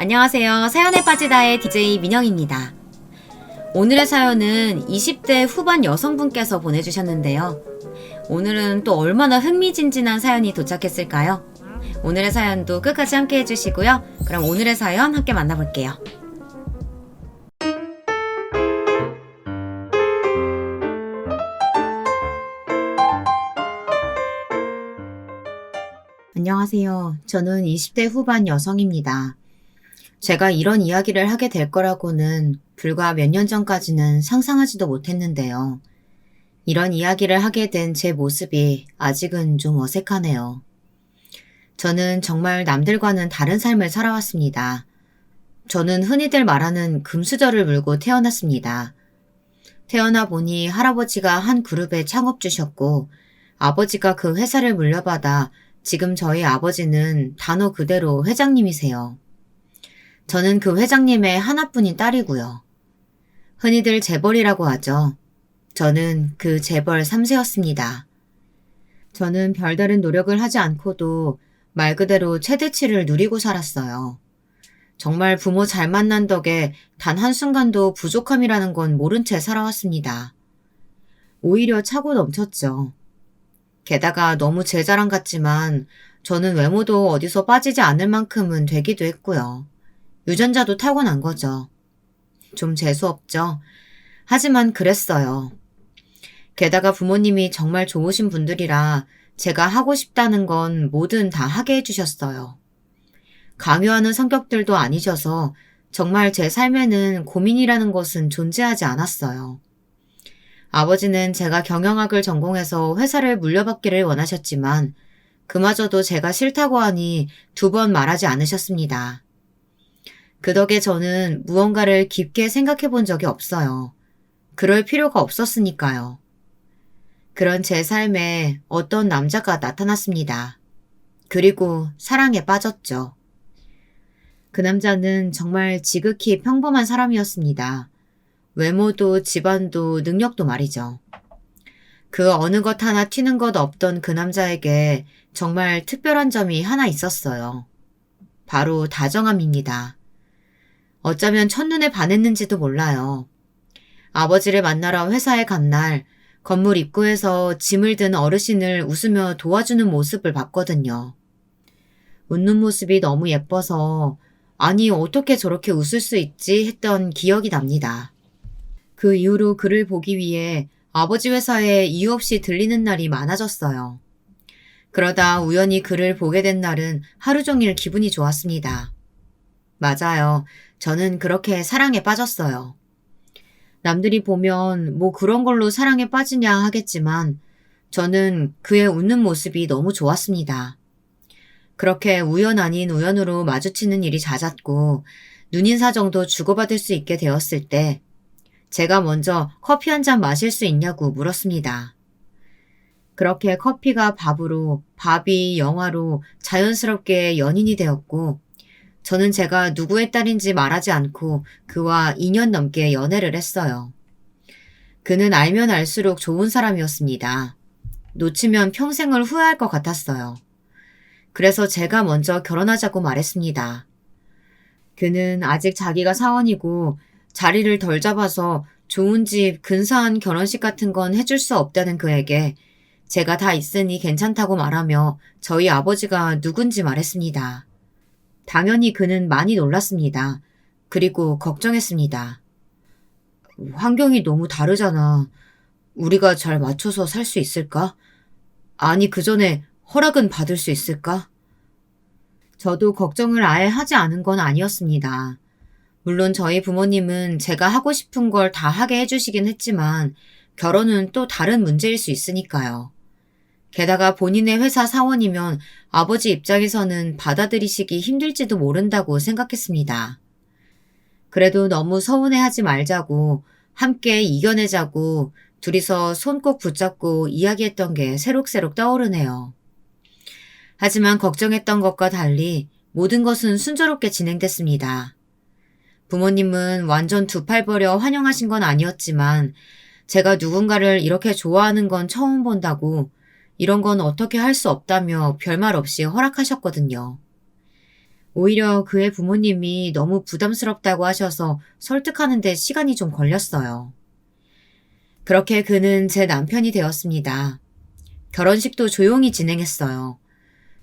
안녕하세요. 사연에 빠지다의 DJ 민영입니다. 오늘의 사연은 20대 후반 여성분께서 보내주셨는데요. 오늘은 또 얼마나 흥미진진한 사연이 도착했을까요? 오늘의 사연도 끝까지 함께 해주시고요. 그럼 오늘의 사연 함께 만나볼게요. 안녕하세요. 저는 20대 후반 여성입니다. 제가 이런 이야기를 하게 될 거라고는 불과 몇 년 전까지는 상상하지도 못했는데요. 이런 이야기를 하게 된 제 모습이 아직은 좀 어색하네요. 저는 정말 남들과는 다른 삶을 살아왔습니다. 저는 흔히들 말하는 금수저를 물고 태어났습니다. 태어나 보니 할아버지가 한 그룹의 창업주셨고 아버지가 그 회사를 물려받아 지금 저희 아버지는 단어 그대로 회장님이세요. 저는 그 회장님의 하나뿐인 딸이고요. 흔히들 재벌이라고 하죠. 저는 그 재벌 3세였습니다. 저는 별다른 노력을 하지 않고도 말 그대로 최대치를 누리고 살았어요. 정말 부모 잘 만난 덕에 단 한순간도 부족함이라는 건 모른 채 살아왔습니다. 오히려 차고 넘쳤죠. 게다가 너무 제 자랑 같지만 저는 외모도 어디서 빠지지 않을 만큼은 되기도 했고요. 유전자도 타고난 거죠. 좀 재수없죠. 하지만 그랬어요. 게다가 부모님이 정말 좋으신 분들이라 제가 하고 싶다는 건 뭐든 다 하게 해주셨어요. 강요하는 성격들도 아니셔서 정말 제 삶에는 고민이라는 것은 존재하지 않았어요. 아버지는 제가 경영학을 전공해서 회사를 물려받기를 원하셨지만 그마저도 제가 싫다고 하니 2번 말하지 않으셨습니다. 그 덕에 저는 무언가를 깊게 생각해 본 적이 없어요. 그럴 필요가 없었으니까요. 그런 제 삶에 어떤 남자가 나타났습니다. 그리고 사랑에 빠졌죠. 그 남자는 정말 지극히 평범한 사람이었습니다. 외모도 집안도 능력도 말이죠. 그 어느 것 하나 튀는 것 없던 그 남자에게 정말 특별한 점이 하나 있었어요. 바로 다정함입니다. 어쩌면 첫눈에 반했는지도 몰라요. 아버지를 만나러 회사에 간 날 건물 입구에서 짐을 든 어르신을 웃으며 도와주는 모습을 봤거든요. 웃는 모습이 너무 예뻐서 아니 어떻게 저렇게 웃을 수 있지 했던 기억이 납니다. 그 이후로 그를 보기 위해 아버지 회사에 이유 없이 들리는 날이 많아졌어요. 그러다 우연히 그를 보게 된 날은 하루 종일 기분이 좋았습니다. 맞아요. 저는 그렇게 사랑에 빠졌어요. 남들이 보면 뭐 그런 걸로 사랑에 빠지냐 하겠지만 저는 그의 웃는 모습이 너무 좋았습니다. 그렇게 우연 아닌 우연으로 마주치는 일이 잦았고 눈인사 정도 주고받을 수 있게 되었을 때 제가 먼저 커피 한 잔 마실 수 있냐고 물었습니다. 그렇게 커피가 밥으로, 밥이 영화로 자연스럽게 연인이 되었고 저는 제가 누구의 딸인지 말하지 않고 그와 2년 넘게 연애를 했어요. 그는 알면 알수록 좋은 사람이었습니다. 놓치면 평생을 후회할 것 같았어요. 그래서 제가 먼저 결혼하자고 말했습니다. 그는 아직 자기가 사원이고 자리를 덜 잡아서 좋은 집, 근사한 결혼식 같은 건 해줄 수 없다는 그에게 제가 다 있으니 괜찮다고 말하며 저희 아버지가 누군지 말했습니다. 당연히 그는 많이 놀랐습니다. 그리고 걱정했습니다. 환경이 너무 다르잖아. 우리가 잘 맞춰서 살 수 있을까? 아니, 그 전에 허락은 받을 수 있을까? 저도 걱정을 아예 하지 않은 건 아니었습니다. 물론 저희 부모님은 제가 하고 싶은 걸 다 하게 해주시긴 했지만 결혼은 또 다른 문제일 수 있으니까요. 게다가 본인의 회사 사원이면 아버지 입장에서는 받아들이시기 힘들지도 모른다고 생각했습니다. 그래도 너무 서운해하지 말자고 함께 이겨내자고 둘이서 손 꼭 붙잡고 이야기했던 게 새록새록 떠오르네요. 하지만 걱정했던 것과 달리 모든 것은 순조롭게 진행됐습니다. 부모님은 완전 두 팔 벌여 환영하신 건 아니었지만 제가 누군가를 이렇게 좋아하는 건 처음 본다고 이런 건 어떻게 할 수 없다며 별말 없이 허락하셨거든요. 오히려 그의 부모님이 너무 부담스럽다고 하셔서 설득하는 데 시간이 좀 걸렸어요. 그렇게 그는 제 남편이 되었습니다. 결혼식도 조용히 진행했어요.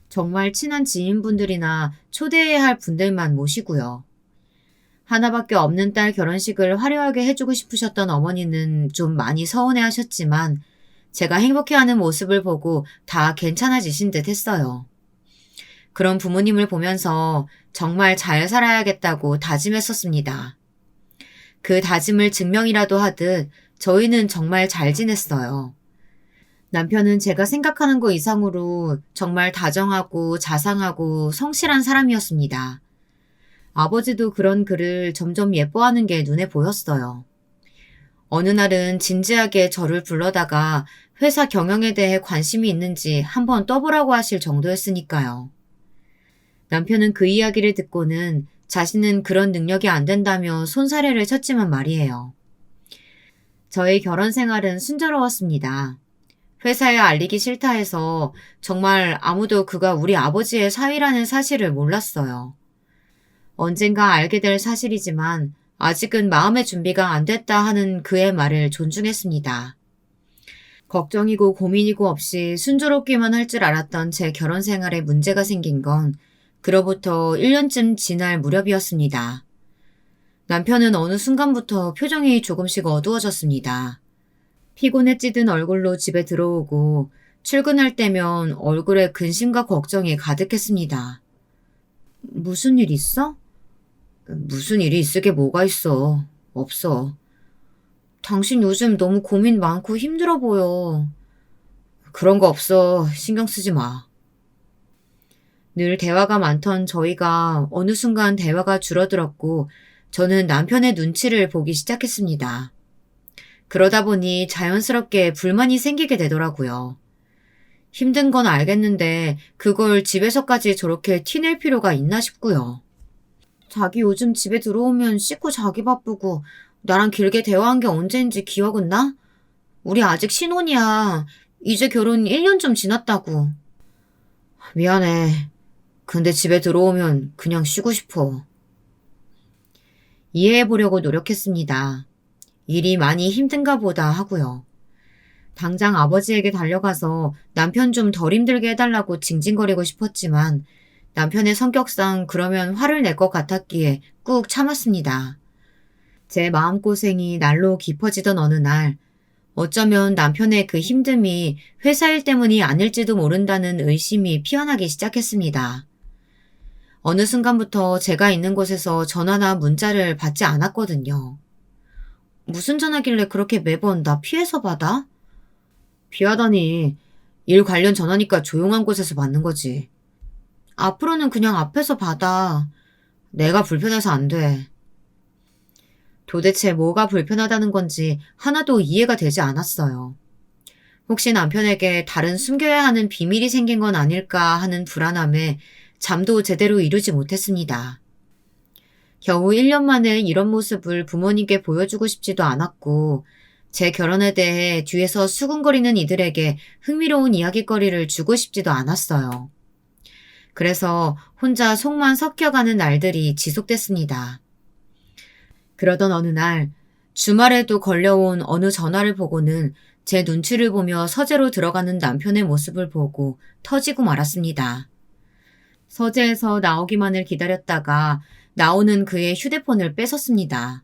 정말 친한 지인분들이나 초대해야 할 분들만 모시고요. 하나밖에 없는 딸 결혼식을 화려하게 해주고 싶으셨던 어머니는 좀 많이 서운해 하셨지만 제가 행복해하는 모습을 보고 다 괜찮아지신 듯 했어요. 그런 부모님을 보면서 정말 잘 살아야겠다고 다짐했었습니다. 그 다짐을 증명이라도 하듯 저희는 정말 잘 지냈어요. 남편은 제가 생각하는 것 이상으로 정말 다정하고 자상하고 성실한 사람이었습니다. 아버지도 그런 그를 점점 예뻐하는 게 눈에 보였어요. 어느 날은 진지하게 저를 불러다가 회사 경영에 대해 관심이 있는지 한번 떠보라고 하실 정도였으니까요. 남편은 그 이야기를 듣고는 자신은 그런 능력이 안 된다며 손사래를 쳤지만 말이에요. 저의 결혼 생활은 순조로웠습니다. 회사에 알리기 싫다 해서 정말 아무도 그가 우리 아버지의 사위라는 사실을 몰랐어요. 언젠가 알게 될 사실이지만 아직은 마음의 준비가 안 됐다 하는 그의 말을 존중했습니다. 걱정이고 고민이고 없이 순조롭기만 할 줄 알았던 제 결혼 생활에 문제가 생긴 건 그로부터 1년쯤 지날 무렵이었습니다. 남편은 어느 순간부터 표정이 조금씩 어두워졌습니다. 피곤에 찌든 얼굴로 집에 들어오고 출근할 때면 얼굴에 근심과 걱정이 가득했습니다. 무슨 일 있어? 무슨 일이 있을 게 뭐가 있어. 없어. 당신 요즘 너무 고민 많고 힘들어 보여. 그런 거 없어. 신경 쓰지 마. 늘 대화가 많던 저희가 어느 순간 대화가 줄어들었고 저는 남편의 눈치를 보기 시작했습니다. 그러다 보니 자연스럽게 불만이 생기게 되더라고요. 힘든 건 알겠는데 그걸 집에서까지 저렇게 티낼 필요가 있나 싶고요. 자기 요즘 집에 들어오면 씻고 자기 바쁘고 나랑 길게 대화한 게 언제인지 기억은 나? 우리 아직 신혼이야. 이제 결혼 1년 좀 지났다고. 미안해. 근데 집에 들어오면 그냥 쉬고 싶어. 이해해보려고 노력했습니다. 일이 많이 힘든가 보다 하고요. 당장 아버지에게 달려가서 남편 좀 덜 힘들게 해달라고 징징거리고 싶었지만 남편의 성격상 그러면 화를 낼 것 같았기에 꾹 참았습니다. 제 마음고생이 날로 깊어지던 어느 날 어쩌면 남편의 그 힘듦이 회사 일 때문이 아닐지도 모른다는 의심이 피어나기 시작했습니다. 어느 순간부터 제가 있는 곳에서 전화나 문자를 받지 않았거든요. 무슨 전화길래 그렇게 매번 나 피해서 받아? 피하다니 일 관련 전화니까 조용한 곳에서 받는 거지. 앞으로는 그냥 앞에서 받아. 내가 불편해서 안 돼. 도대체 뭐가 불편하다는 건지 하나도 이해가 되지 않았어요. 혹시 남편에게 다른 숨겨야 하는 비밀이 생긴 건 아닐까 하는 불안함에 잠도 제대로 이루지 못했습니다. 겨우 1년 만에 이런 모습을 부모님께 보여주고 싶지도 않았고 제 결혼에 대해 뒤에서 수군거리는 이들에게 흥미로운 이야깃거리를 주고 싶지도 않았어요. 그래서 혼자 속만 섞여가는 날들이 지속됐습니다. 그러던 어느 날 주말에도 걸려온 어느 전화를 보고는 제 눈치를 보며 서재로 들어가는 남편의 모습을 보고 터지고 말았습니다. 서재에서 나오기만을 기다렸다가 나오는 그의 휴대폰을 뺏었습니다.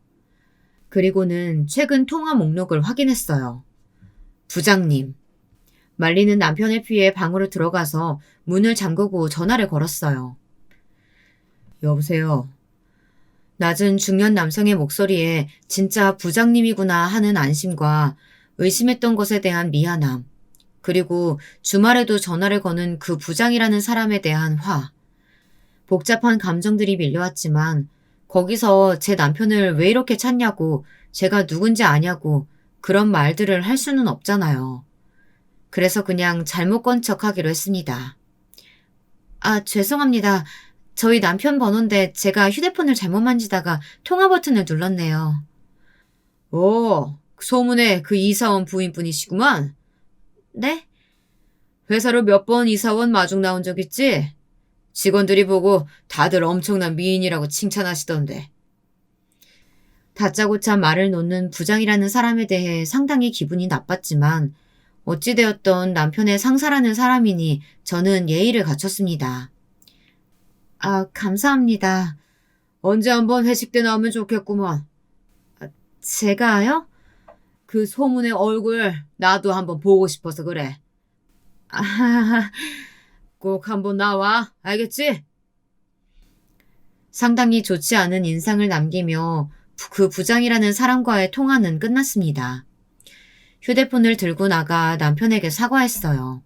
그리고는 최근 통화 목록을 확인했어요. 부장님. 말리는 남편을 피해 방으로 들어가서 문을 잠그고 전화를 걸었어요. 여보세요. 낮은 중년 남성의 목소리에 진짜 부장님이구나 하는 안심과 의심했던 것에 대한 미안함, 그리고 주말에도 전화를 거는 그 부장이라는 사람에 대한 화. 복잡한 감정들이 밀려왔지만 거기서 제 남편을 왜 이렇게 찾냐고 제가 누군지 아냐고 그런 말들을 할 수는 없잖아요. 그래서 그냥 잘못 건 척하기로 했습니다. 아, 죄송합니다. 저희 남편 번호인데 제가 휴대폰을 잘못 만지다가 통화 버튼을 눌렀네요. 오, 소문에 그 이사원 부인분이시구만. 네? 회사로 몇 번 이사원 마중 나온 적 있지? 직원들이 보고 다들 엄청난 미인이라고 칭찬하시던데. 다짜고짜 말을 놓는 부장이라는 사람에 대해 상당히 기분이 나빴지만 어찌되었던 남편의 상사라는 사람이니 저는 예의를 갖췄습니다. 아, 감사합니다. 언제 한번 회식 때 나오면 좋겠구먼. 제가요? 그 소문의 얼굴 나도 한번 보고 싶어서 그래. 아, 꼭 한번 나와. 알겠지? 상당히 좋지 않은 인상을 남기며 그 부장이라는 사람과의 통화는 끝났습니다. 휴대폰을 들고 나가 남편에게 사과했어요.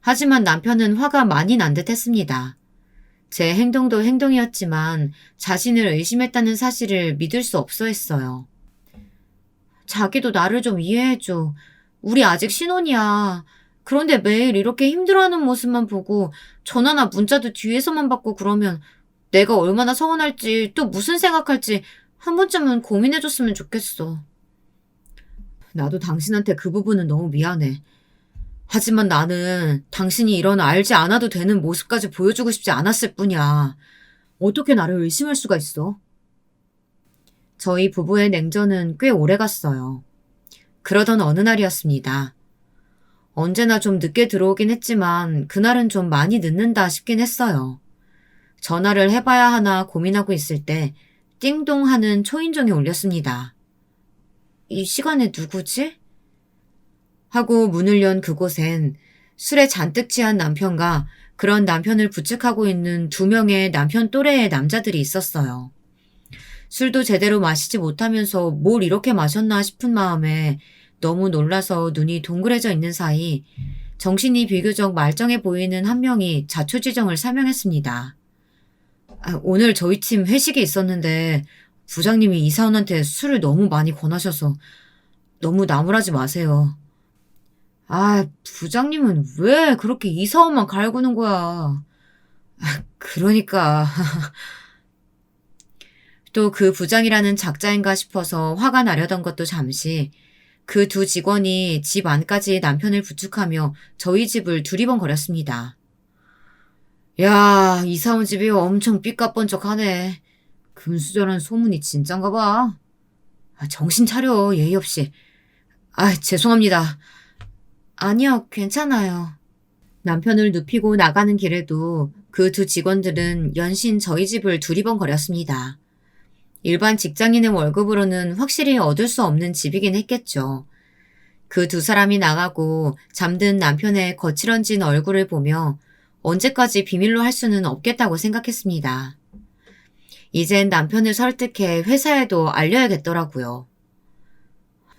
하지만 남편은 화가 많이 난 듯 했습니다. 제 행동도 행동이었지만 자신을 의심했다는 사실을 믿을 수 없어 했어요. 자기도 나를 좀 이해해줘. 우리 아직 신혼이야. 그런데 매일 이렇게 힘들어하는 모습만 보고 전화나 문자도 뒤에서만 받고 그러면 내가 얼마나 서운할지 또 무슨 생각할지 한 번쯤은 고민해줬으면 좋겠어. 나도 당신한테 그 부분은 너무 미안해. 하지만 나는 당신이 이런 알지 않아도 되는 모습까지 보여주고 싶지 않았을 뿐이야. 어떻게 나를 의심할 수가 있어? 저희 부부의 냉전은 꽤 오래 갔어요. 그러던 어느 날이었습니다. 언제나 좀 늦게 들어오긴 했지만 그날은 좀 많이 늦는다 싶긴 했어요. 전화를 해봐야 하나 고민하고 있을 때 띵동 하는 초인종이 울렸습니다. 이 시간에 누구지? 하고 문을 연 그곳엔 술에 잔뜩 취한 남편과 그런 남편을 부축하고 있는 2명의 남편 또래의 남자들이 있었어요. 술도 제대로 마시지 못하면서 뭘 이렇게 마셨나 싶은 마음에 너무 놀라서 눈이 동그래져 있는 사이 정신이 비교적 말짱해 보이는 한 명이 자초지정을 설명했습니다. 오늘 저희 팀 회식이 있었는데 부장님이 이사원한테 술을 너무 많이 권하셔서 너무 나무라지 마세요. 부장님은 왜 그렇게 이사원만 갈구는 거야? 그러니까. 또 그 부장이라는 작자인가 싶어서 화가 나려던 것도 잠시 그 2 직원이 집 안까지 남편을 부축하며 저희 집을 두리번거렸습니다. 야, 이사원 집이 엄청 삐까뻔쩍하네. 금수저라는 소문이 진짠가 봐. 정신 차려, 예의 없이. 죄송합니다. 아니요, 괜찮아요. 남편을 눕히고 나가는 길에도 그 2 직원들은 연신 저희 집을 두리번거렸습니다. 일반 직장인의 월급으로는 확실히 얻을 수 없는 집이긴 했겠죠. 그 2 사람이 나가고 잠든 남편의 거칠어진 얼굴을 보며 언제까지 비밀로 할 수는 없겠다고 생각했습니다. 이젠 남편을 설득해 회사에도 알려야겠더라고요.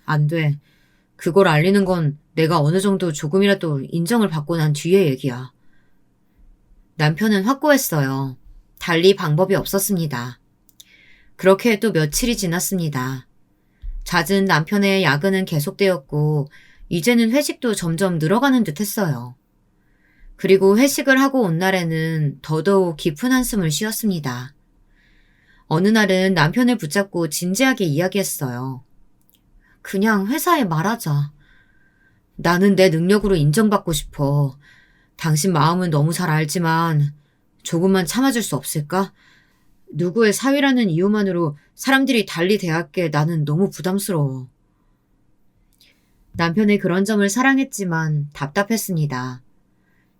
안 돼. 그걸 알리는 건 내가 어느 정도 조금이라도 인정을 받고 난 뒤의 얘기야. 남편은 확고했어요. 달리 방법이 없었습니다. 그렇게 또 며칠이 지났습니다. 잦은 남편의 야근은 계속되었고 이제는 회식도 점점 늘어가는 듯 했어요. 그리고 회식을 하고 온 날에는 더더욱 깊은 한숨을 쉬었습니다. 어느 날은 남편을 붙잡고 진지하게 이야기했어요. 그냥 회사에 말하자. 나는 내 능력으로 인정받고 싶어. 당신 마음은 너무 잘 알지만 조금만 참아줄 수 없을까? 누구의 사위라는 이유만으로 사람들이 달리 대할게 나는 너무 부담스러워. 남편의 그런 점을 사랑했지만 답답했습니다.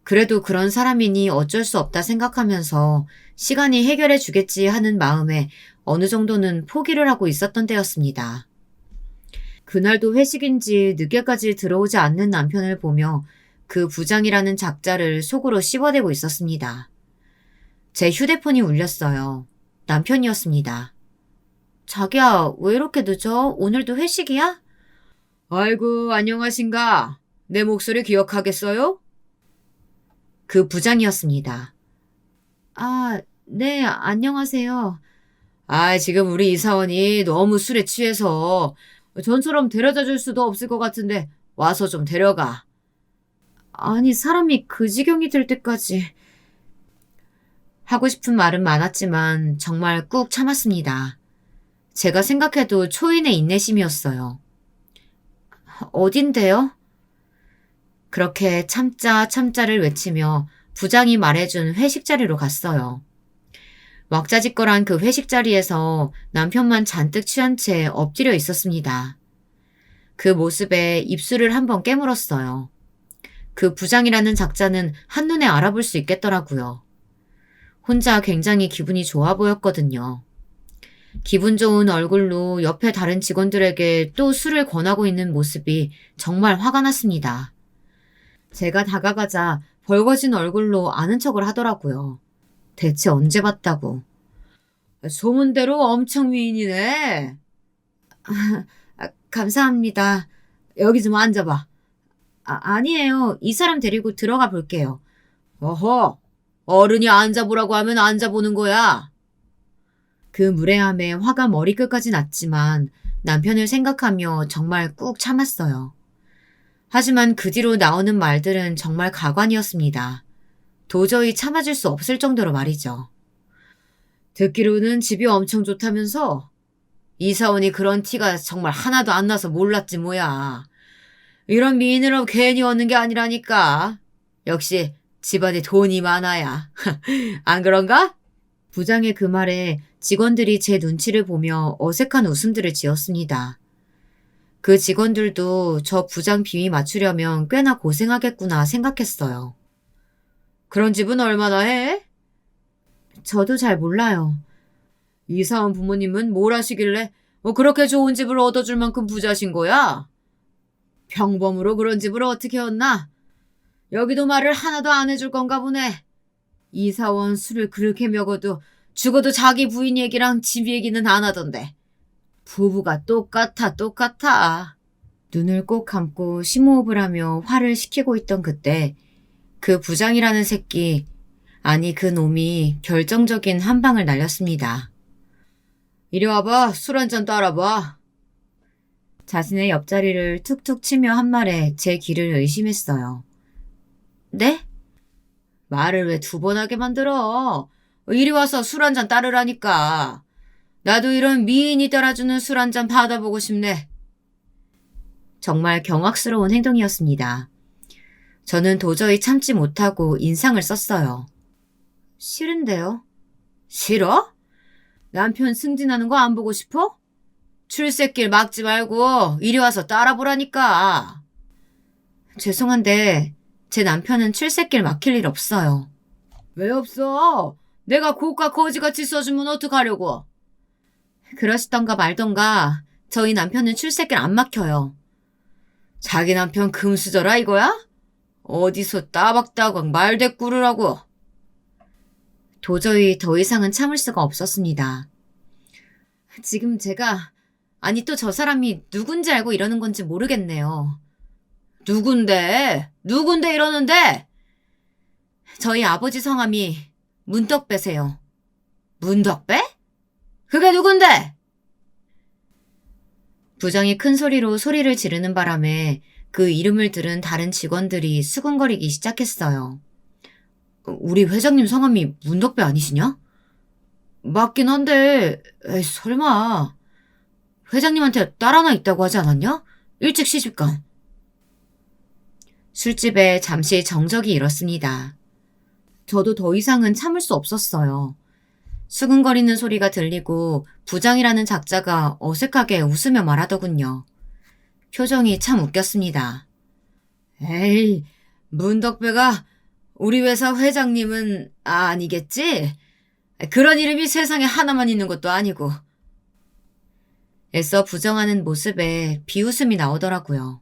그래도 그런 사람이니 어쩔 수 없다 생각하면서 시간이 해결해 주겠지 하는 마음에 어느 정도는 포기를 하고 있었던 때였습니다. 그날도 회식인지 늦게까지 들어오지 않는 남편을 보며 그 부장이라는 작자를 속으로 씹어대고 있었습니다. 제 휴대폰이 울렸어요. 남편이었습니다. 자기야, 왜 이렇게 늦어? 오늘도 회식이야? 아이고, 안녕하신가? 내 목소리 기억하겠어요? 그 부장이었습니다. 네, 안녕하세요. 지금 우리 이사원이 너무 술에 취해서 전처럼 데려다 줄 수도 없을 것 같은데 와서 좀 데려가. 아니, 사람이 그 지경이 될 때까지. 하고 싶은 말은 많았지만 정말 꾹 참았습니다. 제가 생각해도 초인의 인내심이었어요. 어딘데요? 그렇게 참자를 외치며 부장이 말해준 회식 자리로 갔어요. 왁자지껄한 그 회식 자리에서 남편만 잔뜩 취한 채 엎드려 있었습니다. 그 모습에 입술을 한번 깨물었어요. 그 부장이라는 작자는 한눈에 알아볼 수 있겠더라고요. 혼자 굉장히 기분이 좋아 보였거든요. 기분 좋은 얼굴로 옆에 다른 직원들에게 또 술을 권하고 있는 모습이 정말 화가 났습니다. 제가 다가가자 벌거진 얼굴로 아는 척을 하더라고요. 대체 언제 봤다고. 소문대로 엄청 미인이네. 감사합니다. 여기 좀 앉아봐. 아니에요. 이 사람 데리고 들어가 볼게요. 어허, 어른이 앉아보라고 하면 앉아보는 거야. 그 무례함에 화가 머리끝까지 났지만 남편을 생각하며 정말 꾹 참았어요. 하지만 그 뒤로 나오는 말들은 정말 가관이었습니다. 도저히 참아줄 수 없을 정도로 말이죠. 듣기로는 집이 엄청 좋다면서? 이사원이 그런 티가 정말 하나도 안 나서 몰랐지 뭐야. 이런 미인으로 괜히 얻는 게 아니라니까. 역시 집안에 돈이 많아야. 안 그런가? 부장의 그 말에 직원들이 제 눈치를 보며 어색한 웃음들을 지었습니다. 그 직원들도 저 부장 비위 맞추려면 꽤나 고생하겠구나 생각했어요. 그런 집은 얼마나 해? 저도 잘 몰라요. 이사원 부모님은 뭘 하시길래 그렇게 좋은 집을 얻어줄 만큼 부자신 거야? 평범으로 그런 집을 어떻게 얻나? 여기도 말을 하나도 안 해줄 건가 보네. 이사원 술을 그렇게 먹어도 죽어도 자기 부인 얘기랑 집 얘기는 안 하던데. 부부가 똑같아. 눈을 꼭 감고 심호흡을 하며 화를 식히고 있던 그때 그 부장이라는 새끼, 아니 그 놈이 결정적인 한 방을 날렸습니다. 이리 와봐. 술 한잔 따라봐. 자신의 옆자리를 툭툭 치며 한 말에 제 귀를 의심했어요. 네? 말을 왜 두 번 하게 만들어? 이리 와서 술 한잔 따르라니까. 나도 이런 미인이 따라주는 술 한잔 받아보고 싶네. 정말 경악스러운 행동이었습니다. 저는 도저히 참지 못하고 인상을 썼어요. 싫은데요? 싫어? 남편 승진하는 거 안 보고 싶어? 출세길 막지 말고 이리 와서 따라보라니까. 죄송한데 제 남편은 출세길 막힐 일 없어요. 왜 없어? 내가 고가 거지같이 써주면 어떡하려고? 그러시던가 말던가 저희 남편은 출세길 안 막혀요. 자기 남편 금수저라 이거야? 어디서 따박따박 말대꾸르라고. 도저히 더 이상은 참을 수가 없었습니다. 지금 제가, 아니 또 저 사람이 누군지 알고 이러는 건지 모르겠네요. 누군데 이러는데? 저희 아버지 성함이 문덕배세요. 문덕배? 그게 누군데? 부장이 큰 소리로 소리를 지르는 바람에 그 이름을 들은 다른 직원들이 수근거리기 시작했어요. 우리 회장님 성함이 문덕배 아니시냐? 맞긴 한데, 에이, 설마. 회장님한테 딸 하나 있다고 하지 않았냐? 일찍 시집간. 술집에 잠시 정적이 일었습니다. 저도 더 이상은 참을 수 없었어요. 수근거리는 소리가 들리고 부장이라는 작자가 어색하게 웃으며 말하더군요. 표정이 참 웃겼습니다. 에이, 문덕배가 우리 회사 회장님은 아니겠지? 그런 이름이 세상에 하나만 있는 것도 아니고. 애써 부정하는 모습에 비웃음이 나오더라고요.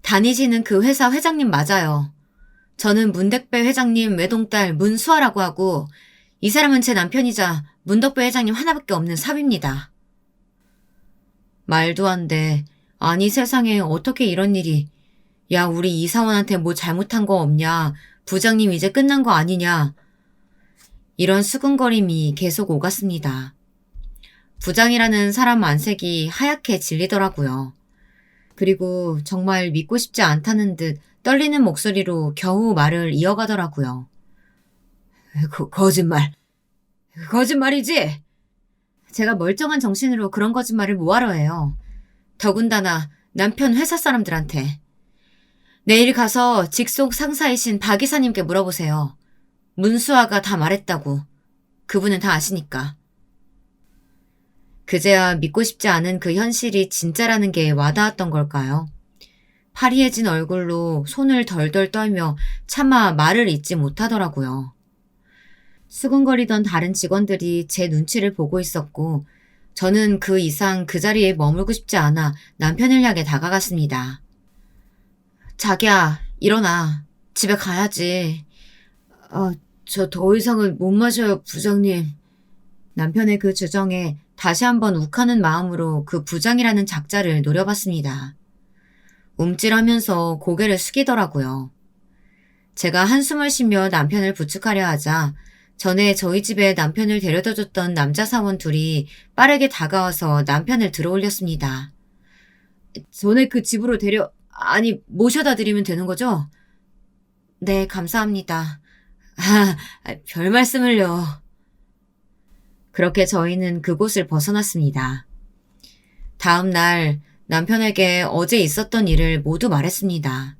다니시는 그 회사 회장님 맞아요. 저는 문덕배 회장님 외동딸 문수아라고 하고 이 사람은 제 남편이자 문덕배 회장님 하나밖에 없는 사위입니다. 말도 안 돼. 아니 세상에 어떻게 이런 일이. 야 우리 이사원한테 뭐 잘못한 거 없냐. 부장님 이제 끝난 거 아니냐. 이런 수근거림이 계속 오갔습니다. 부장이라는 사람 안색이 하얗게 질리더라고요. 그리고 정말 믿고 싶지 않다는 듯 떨리는 목소리로 겨우 말을 이어가더라고요. 거짓말. 거짓말이지? 제가 멀쩡한 정신으로 그런 거짓말을 뭐하러 해요. 더군다나 남편 회사 사람들한테. 내일 가서 직속 상사이신 박 이사님께 물어보세요. 문수아가 다 말했다고. 그분은 다 아시니까. 그제야 믿고 싶지 않은 그 현실이 진짜라는 게 와닿았던 걸까요? 파리해진 얼굴로 손을 덜덜 떨며 차마 말을 잇지 못하더라고요. 수근거리던 다른 직원들이 제 눈치를 보고 있었고 저는 그 이상 그 자리에 머물고 싶지 않아 남편을 향해 다가갔습니다. 자기야, 일어나. 집에 가야지. 저 더 이상은 못 마셔요, 부장님. 남편의 그 주정에 다시 한번 욱하는 마음으로 그 부장이라는 작자를 노려봤습니다. 움찔하면서 고개를 숙이더라고요. 제가 한숨을 쉬며 남편을 부축하려 하자 전에 저희 집에 남편을 데려다줬던 남자 사원 둘이 빠르게 다가와서 남편을 들어올렸습니다. 전에 그 집으로 모셔다 드리면 되는 거죠? 네, 감사합니다. 별 말씀을요. 그렇게 저희는 그곳을 벗어났습니다. 다음 날 남편에게 어제 있었던 일을 모두 말했습니다.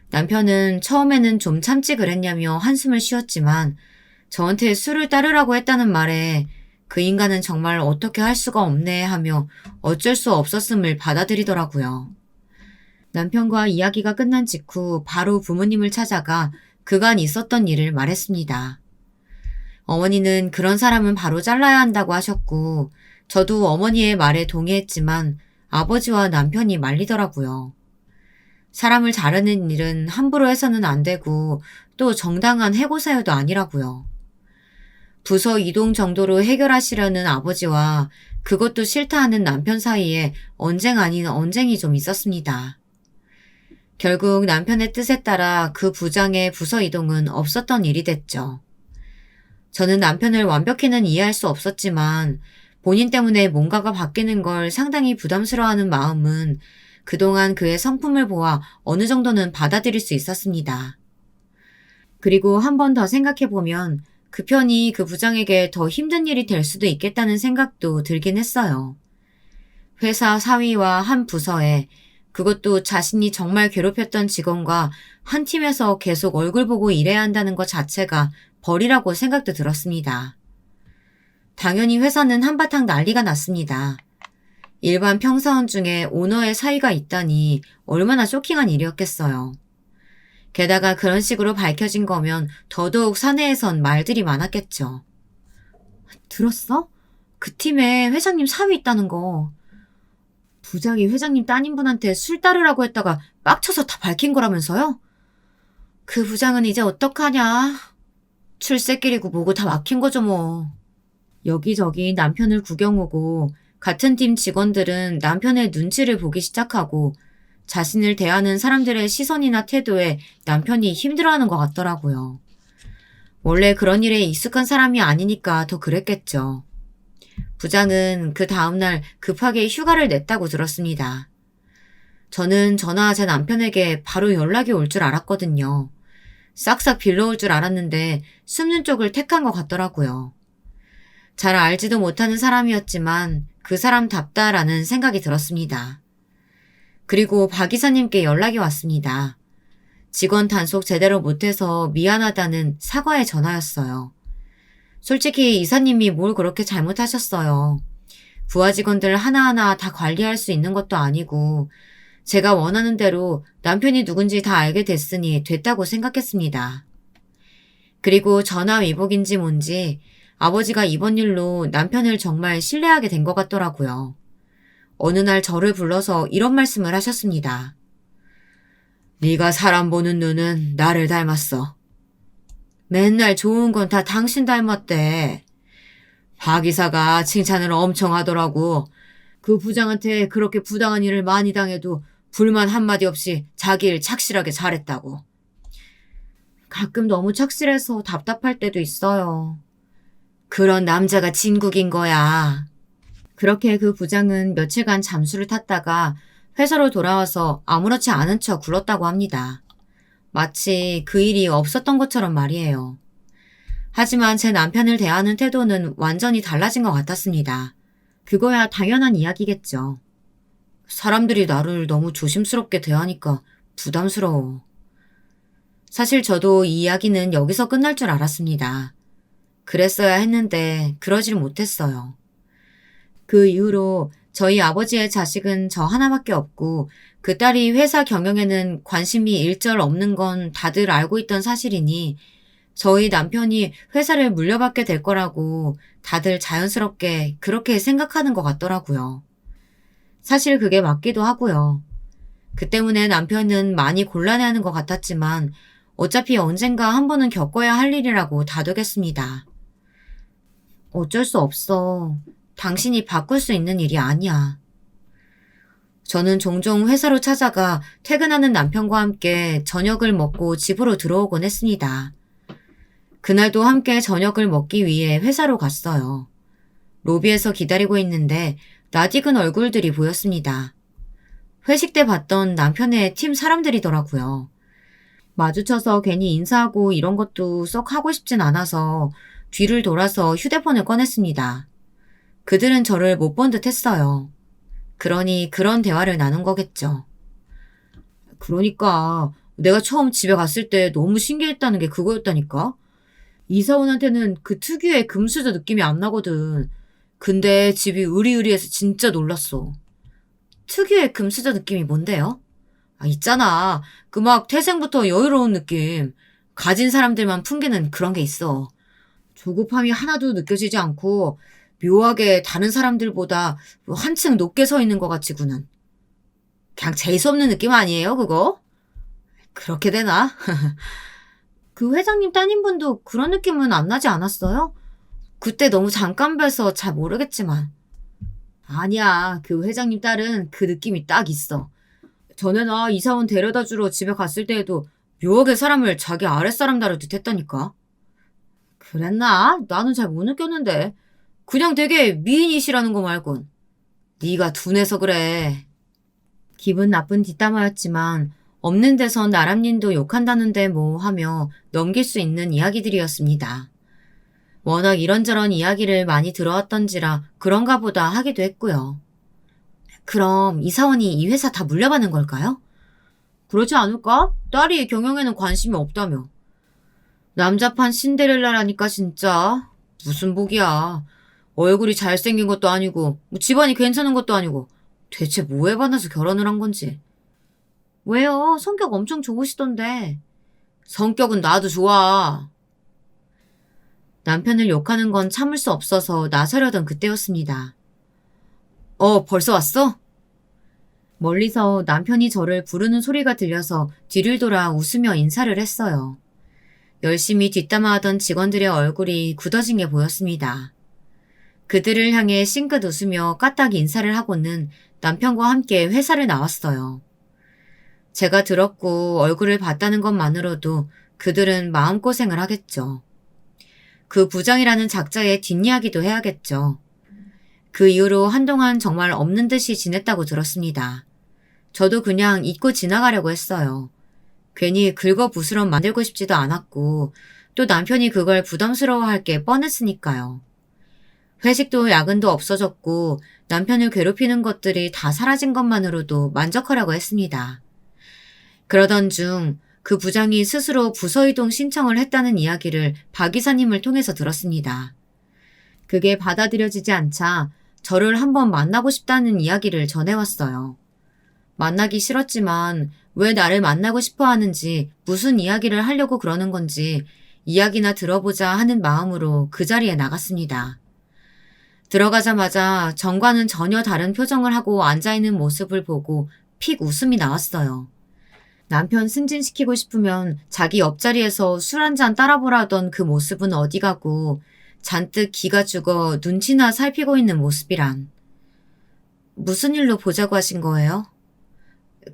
남편은 처음에는 좀 참지 그랬냐며 한숨을 쉬었지만 저한테 술을 따르라고 했다는 말에 그 인간은 정말 어떻게 할 수가 없네 하며 어쩔 수 없었음을 받아들이더라고요. 남편과 이야기가 끝난 직후 바로 부모님을 찾아가 그간 있었던 일을 말했습니다. 어머니는 그런 사람은 바로 잘라야 한다고 하셨고 저도 어머니의 말에 동의했지만 아버지와 남편이 말리더라고요. 사람을 자르는 일은 함부로 해서는 안 되고 또 정당한 해고사유도 아니라고요. 부서 이동 정도로 해결하시려는 아버지와 그것도 싫다 하는 남편 사이에 언쟁 아닌 언쟁이 좀 있었습니다. 결국 남편의 뜻에 따라 그 부장의 부서 이동은 없었던 일이 됐죠. 저는 남편을 완벽히는 이해할 수 없었지만 본인 때문에 뭔가가 바뀌는 걸 상당히 부담스러워하는 마음은 그동안 그의 성품을 보아 어느 정도는 받아들일 수 있었습니다. 그리고 한 번 더 생각해보면 그 편이 그 부장에게 더 힘든 일이 될 수도 있겠다는 생각도 들긴 했어요. 회사 사위와 한 부서에 그것도 자신이 정말 괴롭혔던 직원과 한 팀에서 계속 얼굴 보고 일해야 한다는 것 자체가 벌이라고 생각도 들었습니다. 당연히 회사는 한바탕 난리가 났습니다. 일반 평사원 중에 오너의 사이가 있다니 얼마나 쇼킹한 일이었겠어요. 게다가 그런 식으로 밝혀진 거면 더더욱 사내에선 말들이 많았겠죠. 들었어? 그 팀에 회장님 사위 있다는 거. 부장이 회장님 따님분한테 술 따르라고 했다가 빡쳐서 다 밝힌 거라면서요? 그 부장은 이제 어떡하냐. 출세길이고 뭐고 다 막힌 거죠 뭐. 여기저기 남편을 구경 오고 같은 팀 직원들은 남편의 눈치를 보기 시작하고 자신을 대하는 사람들의 시선이나 태도에 남편이 힘들어하는 것 같더라고요. 원래 그런 일에 익숙한 사람이 아니니까 더 그랬겠죠. 부장은 그 다음날 급하게 휴가를 냈다고 들었습니다. 저는 전화 제 남편에게 바로 연락이 올 줄 알았거든요. 싹싹 빌려올 줄 알았는데 숨는 쪽을 택한 것 같더라고요. 잘 알지도 못하는 사람이었지만 그 사람답다라는 생각이 들었습니다. 그리고 박 이사님께 연락이 왔습니다. 직원 단속 제대로 못해서 미안하다는 사과의 전화였어요. 솔직히 이사님이 뭘 그렇게 잘못하셨어요. 부하 직원들 하나하나 다 관리할 수 있는 것도 아니고 제가 원하는 대로 남편이 누군지 다 알게 됐으니 됐다고 생각했습니다. 그리고 전화 위복인지 뭔지 아버지가 이번 일로 남편을 정말 신뢰하게 된 것 같더라고요. 어느 날 저를 불러서 이런 말씀을 하셨습니다. 네가 사람 보는 눈은 나를 닮았어. 맨날 좋은 건 다 당신 닮았대. 박 이사가 칭찬을 엄청 하더라고. 그 부장한테 그렇게 부당한 일을 많이 당해도 불만 한마디 없이 자기 일 착실하게 잘했다고. 가끔 너무 착실해서 답답할 때도 있어요. 그런 남자가 진국인 거야. 그렇게 그 부장은 며칠간 잠수를 탔다가 회사로 돌아와서 아무렇지 않은 척 굴었다고 합니다. 마치 그 일이 없었던 것처럼 말이에요. 하지만 제 남편을 대하는 태도는 완전히 달라진 것 같았습니다. 그거야 당연한 이야기겠죠. 사람들이 나를 너무 조심스럽게 대하니까 부담스러워. 사실 저도 이 이야기는 여기서 끝날 줄 알았습니다. 그랬어야 했는데 그러질 못했어요. 그 이후로 저희 아버지의 자식은 저 하나밖에 없고 그 딸이 회사 경영에는 관심이 일절 없는 건 다들 알고 있던 사실이니 저희 남편이 회사를 물려받게 될 거라고 다들 자연스럽게 그렇게 생각하는 것 같더라고요. 사실 그게 맞기도 하고요. 그 때문에 남편은 많이 곤란해하는 것 같았지만 어차피 언젠가 한 번은 겪어야 할 일이라고 다독였습니다. 어쩔 수 없어. 당신이 바꿀 수 있는 일이 아니야. 저는 종종 회사로 찾아가 퇴근하는 남편과 함께 저녁을 먹고 집으로 들어오곤 했습니다. 그날도 함께 저녁을 먹기 위해 회사로 갔어요. 로비에서 기다리고 있는데 낯익은 얼굴들이 보였습니다. 회식 때 봤던 남편의 팀 사람들이더라고요. 마주쳐서 괜히 인사하고 이런 것도 썩 하고 싶진 않아서 뒤를 돌아서 휴대폰을 꺼냈습니다. 그들은 저를 못 본 듯 했어요. 그러니 그런 대화를 나눈 거겠죠. 그러니까 내가 처음 집에 갔을 때 너무 신기했다는 게 그거였다니까? 이사원한테는 그 특유의 금수저 느낌이 안 나거든. 근데 집이 으리으리해서 진짜 놀랐어. 특유의 금수저 느낌이 뭔데요? 있잖아. 그 막 태생부터 여유로운 느낌. 가진 사람들만 풍기는 그런 게 있어. 조급함이 하나도 느껴지지 않고 묘하게 다른 사람들보다 한층 높게 서 있는 것 같이 구는. 그냥 재수없는 느낌 아니에요, 그거? 그렇게 되나? 그 회장님 따님분도 그런 느낌은 안 나지 않았어요? 그때 너무 잠깐 뵈서 잘 모르겠지만. 아니야, 그 회장님 딸은 그 느낌이 딱 있어. 전에 나 이사원 데려다 주러 집에 갔을 때에도 묘하게 사람을 자기 아랫사람 다루듯 했다니까. 그랬나? 나는 잘 못 느꼈는데. 그냥 되게 미인이시라는 거 말곤. 네가 둔해서 그래. 기분 나쁜 뒷담화였지만 없는 데선 나람님도 욕한다는데 뭐 하며 넘길 수 있는 이야기들이었습니다. 워낙 이런저런 이야기를 많이 들어왔던지라 그런가 보다 하기도 했고요. 그럼 이사원이 이 회사 다 물려받는 걸까요? 그렇지 않을까? 딸이 경영에는 관심이 없다며. 남자판 신데렐라라니까 진짜. 무슨 복이야. 얼굴이 잘생긴 것도 아니고 뭐 집안이 괜찮은 것도 아니고 대체 뭐에 반해서 결혼을 한 건지. 왜요? 성격 엄청 좋으시던데. 성격은 나도 좋아. 남편을 욕하는 건 참을 수 없어서 나서려던 그때였습니다. 벌써 왔어? 멀리서 남편이 저를 부르는 소리가 들려서 뒤를 돌아 웃으며 인사를 했어요. 열심히 뒷담화하던 직원들의 얼굴이 굳어진 게 보였습니다. 그들을 향해 싱긋 웃으며 까딱 인사를 하고는 남편과 함께 회사를 나왔어요. 제가 들었고 얼굴을 봤다는 것만으로도 그들은 마음고생을 하겠죠. 그 부장이라는 작자의 뒷이야기도 해야겠죠. 그 이후로 한동안 정말 없는 듯이 지냈다고 들었습니다. 저도 그냥 잊고 지나가려고 했어요. 괜히 긁어부스럼 만들고 싶지도 않았고 또 남편이 그걸 부담스러워할 게 뻔했으니까요. 회식도 야근도 없어졌고 남편을 괴롭히는 것들이 다 사라진 것만으로도 만족하려고 했습니다. 그러던 중 그 부장이 스스로 부서이동 신청을 했다는 이야기를 박 이사님을 통해서 들었습니다. 그게 받아들여지지 않자 저를 한번 만나고 싶다는 이야기를 전해왔어요. 만나기 싫었지만 왜 나를 만나고 싶어 하는지 무슨 이야기를 하려고 그러는 건지 이야기나 들어보자 하는 마음으로 그 자리에 나갔습니다. 들어가자마자 전과는 전혀 다른 표정을 하고 앉아있는 모습을 보고 픽 웃음이 나왔어요. 남편 승진시키고 싶으면 자기 옆자리에서 술 한잔 따라보라던 그 모습은 어디 가고 잔뜩 기가 죽어 눈치나 살피고 있는 모습이란. 무슨 일로 보자고 하신 거예요?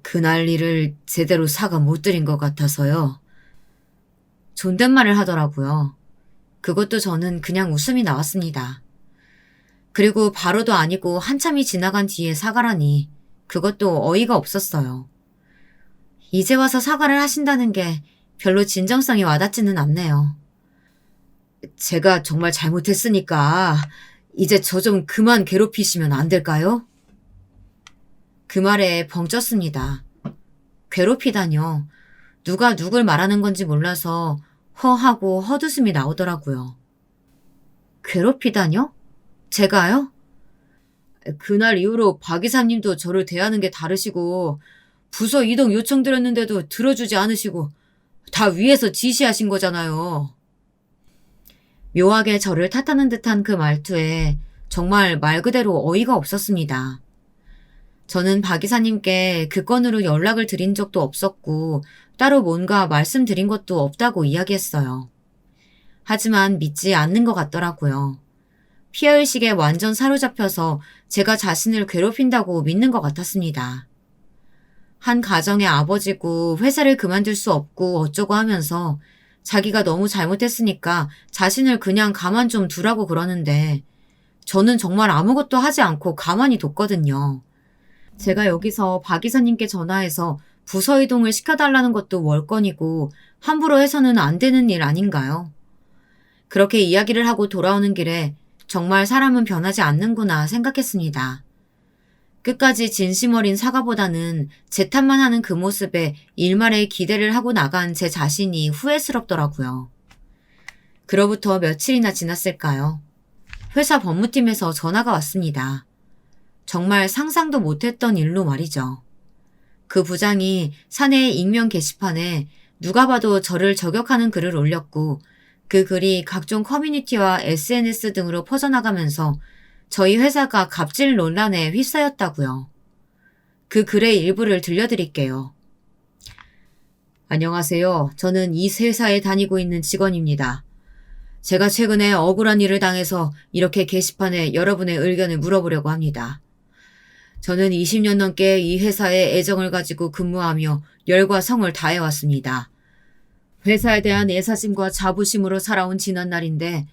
그날 일을 제대로 사과 못 드린 것 같아서요. 존댓말을 하더라고요. 그것도 저는 그냥 웃음이 나왔습니다. 그리고 바로도 아니고 한참이 지나간 뒤에 사과라니 그것도 어이가 없었어요. 이제 와서 사과를 하신다는 게 별로 진정성이 와닿지는 않네요. 제가 정말 잘못했으니까 이제 저 좀 그만 괴롭히시면 안 될까요? 그 말에 벙쪘습니다. 괴롭히다뇨. 누가 누굴 말하는 건지 몰라서 허하고 헛웃음이 나오더라고요. 괴롭히다뇨? 제가요? 그날 이후로 박 이사님도 저를 대하는 게 다르시고 부서 이동 요청드렸는데도 들어주지 않으시고 다 위에서 지시하신 거잖아요. 묘하게 저를 탓하는 듯한 그 말투에 정말 말 그대로 어이가 없었습니다. 저는 박 이사님께 그 건으로 연락을 드린 적도 없었고 따로 뭔가 말씀드린 것도 없다고 이야기했어요. 하지만 믿지 않는 것 같더라고요. 피해의식에 완전 사로잡혀서 제가 자신을 괴롭힌다고 믿는 것 같았습니다. 한 가정의 아버지고 회사를 그만둘 수 없고 어쩌고 하면서 자기가 너무 잘못했으니까 자신을 그냥 가만 좀 두라고 그러는데 저는 정말 아무것도 하지 않고 가만히 뒀거든요. 제가 여기서 박 이사님께 전화해서 부서 이동을 시켜달라는 것도 월권이고 함부로 해서는 안 되는 일 아닌가요? 그렇게 이야기를 하고 돌아오는 길에 정말 사람은 변하지 않는구나 생각했습니다. 끝까지 진심 어린 사과보다는 제 탓만 하는 그 모습에 일말의 기대를 하고 나간 제 자신이 후회스럽더라고요. 그로부터 며칠이나 지났을까요? 회사 법무팀에서 전화가 왔습니다. 정말 상상도 못했던 일로 말이죠. 그 부장이 사내 익명 게시판에 누가 봐도 저를 저격하는 글을 올렸고 그 글이 각종 커뮤니티와 SNS 등으로 퍼져나가면서 저희 회사가 갑질 논란에 휩싸였다고요. 그 글의 일부를 들려드릴게요. 안녕하세요. 저는 이 회사에 다니고 있는 직원입니다. 제가 최근에 억울한 일을 당해서 이렇게 게시판에 여러분의 의견을 물어보려고 합니다. 저는 20년 넘게 이 회사에 애정을 가지고 근무하며 열과 성을 다해왔습니다. 회사에 대한 애사심과 자부심으로 살아온 지난날인데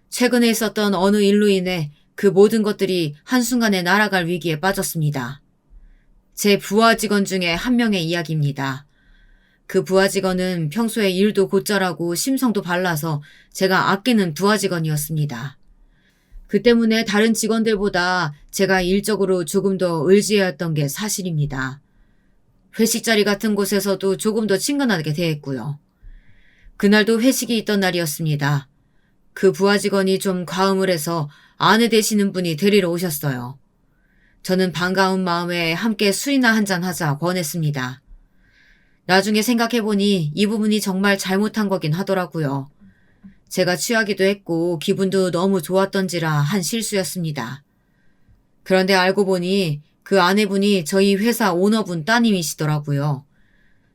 최근에 있었던 어느 일로 인해 그 모든 것들이 한순간에 날아갈 위기에 빠졌습니다. 제 부하 직원 중에 한 명의 이야기입니다. 그 부하 직원은 평소에 일도 곧잘하고 심성도 발라서 제가 아끼는 부하 직원이었습니다. 그 때문에 다른 직원들보다 제가 일적으로 조금 더 의지해왔던 게 사실입니다. 회식 자리 같은 곳에서도 조금 더 친근하게 대했고요. 그날도 회식이 있던 날이었습니다. 그 부하 직원이 좀 과음을 해서 아내 되시는 분이 데리러 오셨어요. 저는 반가운 마음에 함께 술이나 한잔 하자 권했습니다. 나중에 생각해보니 이 부분이 정말 잘못한 거긴 하더라고요. 제가 취하기도 했고 기분도 너무 좋았던지라 한 실수였습니다. 그런데 알고 보니 그 아내분이 저희 회사 오너분 따님이시더라고요.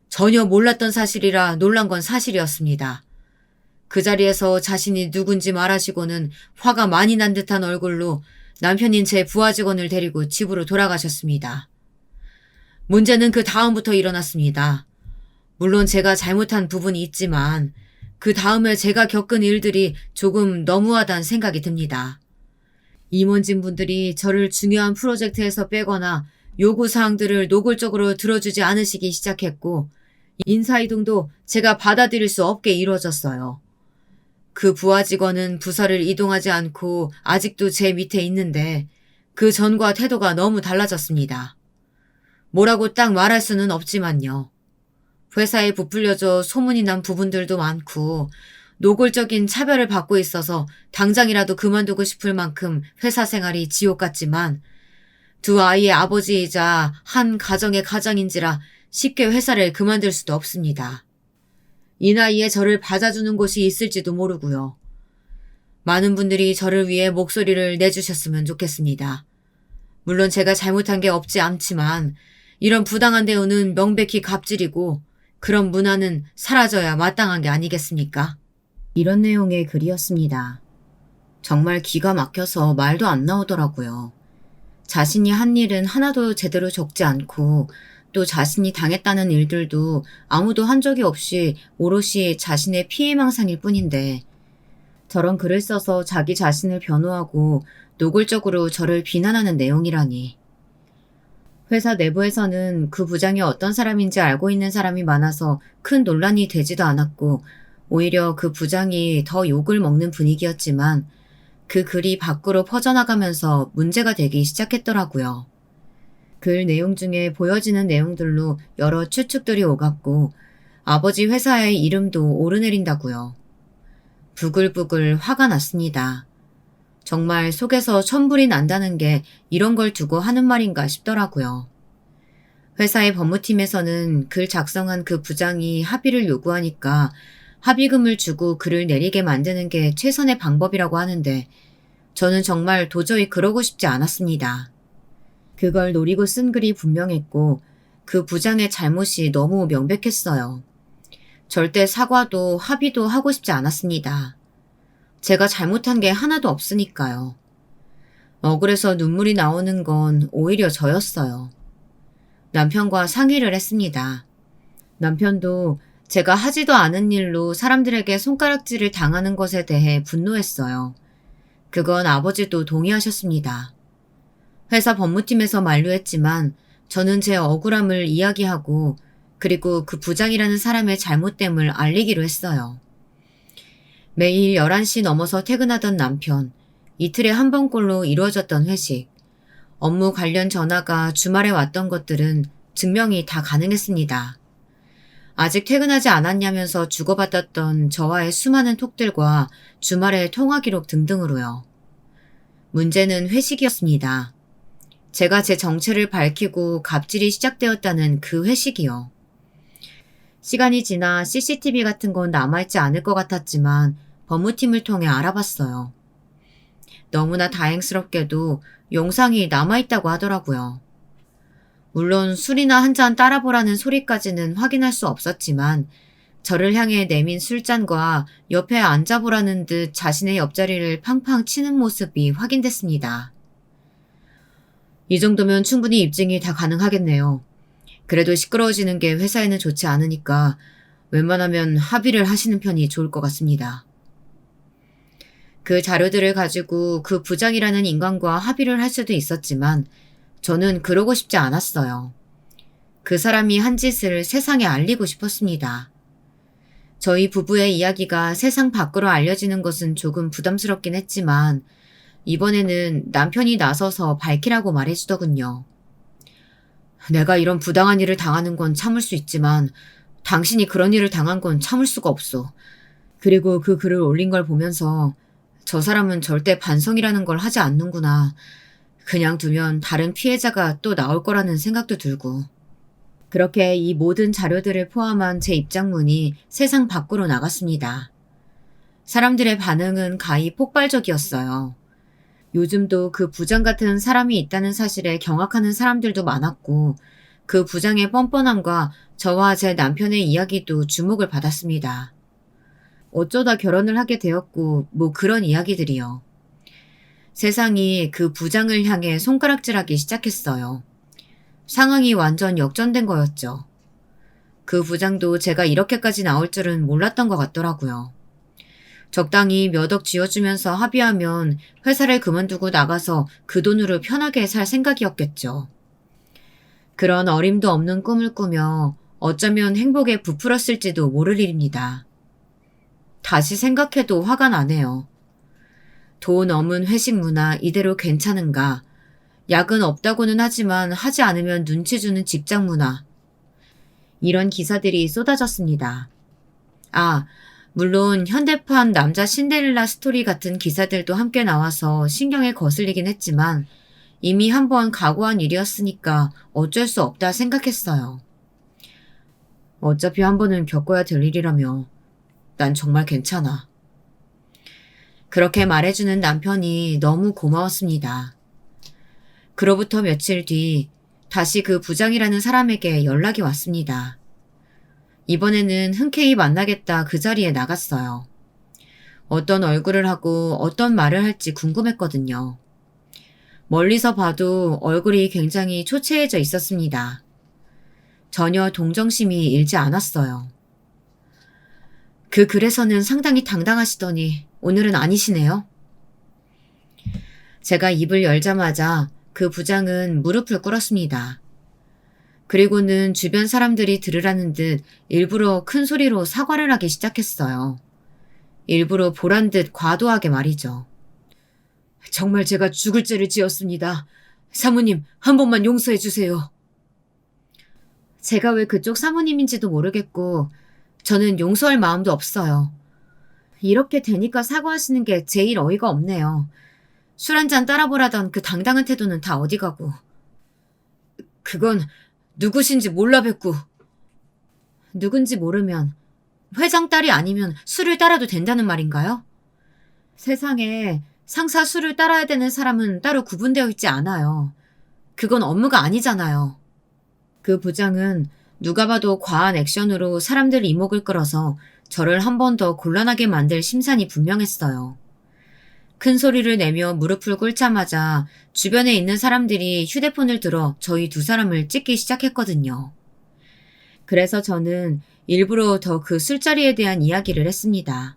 전혀 몰랐던 사실이라 놀란 건 사실이었습니다. 그 자리에서 자신이 누군지 말하시고는 화가 많이 난 듯한 얼굴로 남편인 제 부하 직원을 데리고 집으로 돌아가셨습니다. 문제는 그 다음부터 일어났습니다. 물론 제가 잘못한 부분이 있지만 그 다음에 제가 겪은 일들이 조금 너무하다는 생각이 듭니다. 임원진 분들이 저를 중요한 프로젝트에서 빼거나 요구사항들을 노골적으로 들어주지 않으시기 시작했고 인사이동도 제가 받아들일 수 없게 이루어졌어요. 그 부하 직원은 부서를 이동하지 않고 아직도 제 밑에 있는데 그 전과 태도가 너무 달라졌습니다. 뭐라고 딱 말할 수는 없지만요. 회사에 부풀려져 소문이 난 부분들도 많고 노골적인 차별을 받고 있어서 당장이라도 그만두고 싶을 만큼 회사 생활이 지옥 같지만 두 아이의 아버지이자 한 가정의 가장인지라 쉽게 회사를 그만둘 수도 없습니다. 이 나이에 저를 받아주는 곳이 있을지도 모르고요. 많은 분들이 저를 위해 목소리를 내주셨으면 좋겠습니다. 물론 제가 잘못한 게 없지 않지만 이런 부당한 대우는 명백히 갑질이고 그런 문화는 사라져야 마땅한 게 아니겠습니까? 이런 내용의 글이었습니다. 정말 기가 막혀서 말도 안 나오더라고요. 자신이 한 일은 하나도 제대로 적지 않고 또 자신이 당했다는 일들도 아무도 한 적이 없이 오롯이 자신의 피해망상일 뿐인데 저런 글을 써서 자기 자신을 변호하고 노골적으로 저를 비난하는 내용이라니. 회사 내부에서는 그 부장이 어떤 사람인지 알고 있는 사람이 많아서 큰 논란이 되지도 않았고 오히려 그 부장이 더 욕을 먹는 분위기였지만 그 글이 밖으로 퍼져나가면서 문제가 되기 시작했더라고요. 글 내용 중에 보여지는 내용들로 여러 추측들이 오갔고 아버지 회사의 이름도 오르내린다고요. 부글부글 화가 났습니다. 정말 속에서 천불이 난다는 게 이런 걸 두고 하는 말인가 싶더라고요. 회사의 법무팀에서는 글 작성한 그 부장이 합의를 요구하니까 합의금을 주고 글을 내리게 만드는 게 최선의 방법이라고 하는데 저는 정말 도저히 그러고 싶지 않았습니다. 그걸 노리고 쓴 글이 분명했고 그 부장의 잘못이 너무 명백했어요. 절대 사과도 합의도 하고 싶지 않았습니다. 제가 잘못한 게 하나도 없으니까요. 억울해서 눈물이 나오는 건 오히려 저였어요. 남편과 상의를 했습니다. 남편도 제가 하지도 않은 일로 사람들에게 손가락질을 당하는 것에 대해 분노했어요. 그건 아버지도 동의하셨습니다. 회사 법무팀에서 만류했지만 저는 제 억울함을 이야기하고 그리고 그 부장이라는 사람의 잘못됨을 알리기로 했어요. 매일 11시 넘어서 퇴근하던 남편, 이틀에 한 번꼴로 이루어졌던 회식, 업무 관련 전화가 주말에 왔던 것들은 증명이 다 가능했습니다. 아직 퇴근하지 않았냐면서 주고받았던 저와의 수많은 톡들과 주말의 통화 기록 등등으로요. 문제는 회식이었습니다. 제가 제 정체를 밝히고 갑질이 시작되었다는 그 회식이요. 시간이 지나 CCTV 같은 건 남아있지 않을 것 같았지만 법무팀을 통해 알아봤어요. 너무나 다행스럽게도 영상이 남아있다고 하더라고요. 물론 술이나 한 잔 따라보라는 소리까지는 확인할 수 없었지만 저를 향해 내민 술잔과 옆에 앉아보라는 듯 자신의 옆자리를 팡팡 치는 모습이 확인됐습니다. 이 정도면 충분히 입증이 다 가능하겠네요. 그래도 시끄러워지는 게 회사에는 좋지 않으니까 웬만하면 합의를 하시는 편이 좋을 것 같습니다. 그 자료들을 가지고 그 부장이라는 인간과 합의를 할 수도 있었지만 저는 그러고 싶지 않았어요. 그 사람이 한 짓을 세상에 알리고 싶었습니다. 저희 부부의 이야기가 세상 밖으로 알려지는 것은 조금 부담스럽긴 했지만 이번에는 남편이 나서서 밝히라고 말해주더군요. 내가 이런 부당한 일을 당하는 건 참을 수 있지만 당신이 그런 일을 당한 건 참을 수가 없어. 그리고 그 글을 올린 걸 보면서 저 사람은 절대 반성이라는 걸 하지 않는구나. 그냥 두면 다른 피해자가 또 나올 거라는 생각도 들고. 그렇게 이 모든 자료들을 포함한 제 입장문이 세상 밖으로 나갔습니다. 사람들의 반응은 가히 폭발적이었어요. 요즘도 그 부장 같은 사람이 있다는 사실에 경악하는 사람들도 많았고 그 부장의 뻔뻔함과 저와 제 남편의 이야기도 주목을 받았습니다. 어쩌다 결혼을 하게 되었고 뭐 그런 이야기들이요. 세상이 그 부장을 향해 손가락질하기 시작했어요. 상황이 완전 역전된 거였죠. 그 부장도 제가 이렇게까지 나올 줄은 몰랐던 것 같더라고요. 적당히 몇 억 쥐어주면서 합의하면 회사를 그만두고 나가서 그 돈으로 편하게 살 생각이었겠죠. 그런 어림도 없는 꿈을 꾸며 어쩌면 행복에 부풀었을지도 모를 일입니다. 다시 생각해도 화가 나네요. 돈 없는 회식 문화 이대로 괜찮은가? 야근 없다고는 하지만 하지 않으면 눈치 주는 직장 문화. 이런 기사들이 쏟아졌습니다. 물론 현대판 남자 신데렐라 스토리 같은 기사들도 함께 나와서 신경에 거슬리긴 했지만 이미 한번 각오한 일이었으니까 어쩔 수 없다 생각했어요. 어차피 한 번은 겪어야 될 일이라며 난 정말 괜찮아. 그렇게 말해주는 남편이 너무 고마웠습니다. 그로부터 며칠 뒤 다시 그 부장이라는 사람에게 연락이 왔습니다. 이번에는 흔쾌히 만나겠다 그 자리에 나갔어요. 어떤 얼굴을 하고 어떤 말을 할지 궁금했거든요. 멀리서 봐도 얼굴이 굉장히 초췌해져 있었습니다. 전혀 동정심이 일지 않았어요. 그 글에서는 상당히 당당하시더니 오늘은 아니시네요. 제가 입을 열자마자 그 부장은 무릎을 꿇었습니다. 그리고는 주변 사람들이 들으라는 듯 일부러 큰 소리로 사과를 하기 시작했어요. 일부러 보란 듯 과도하게 말이죠. 정말 제가 죽을 죄를 지었습니다. 사모님, 한 번만 용서해 주세요. 제가 왜 그쪽 사모님인지도 모르겠고 저는 용서할 마음도 없어요. 이렇게 되니까 사과하시는 게 제일 어이가 없네요. 술 한 잔 따라보라던 그 당당한 태도는 다 어디 가고. 그건 누구신지 몰라 뵙고. 누군지 모르면 회장 딸이 아니면 술을 따라도 된다는 말인가요? 세상에 상사 술을 따라야 되는 사람은 따로 구분되어 있지 않아요. 그건 업무가 아니잖아요. 그 부장은 누가 봐도 과한 액션으로 사람들 이목을 끌어서 저를 한 번 더 곤란하게 만들 심산이 분명했어요. 큰 소리를 내며 무릎을 꿇자마자 주변에 있는 사람들이 휴대폰을 들어 저희 두 사람을 찍기 시작했거든요. 그래서 저는 일부러 더 그 술자리에 대한 이야기를 했습니다.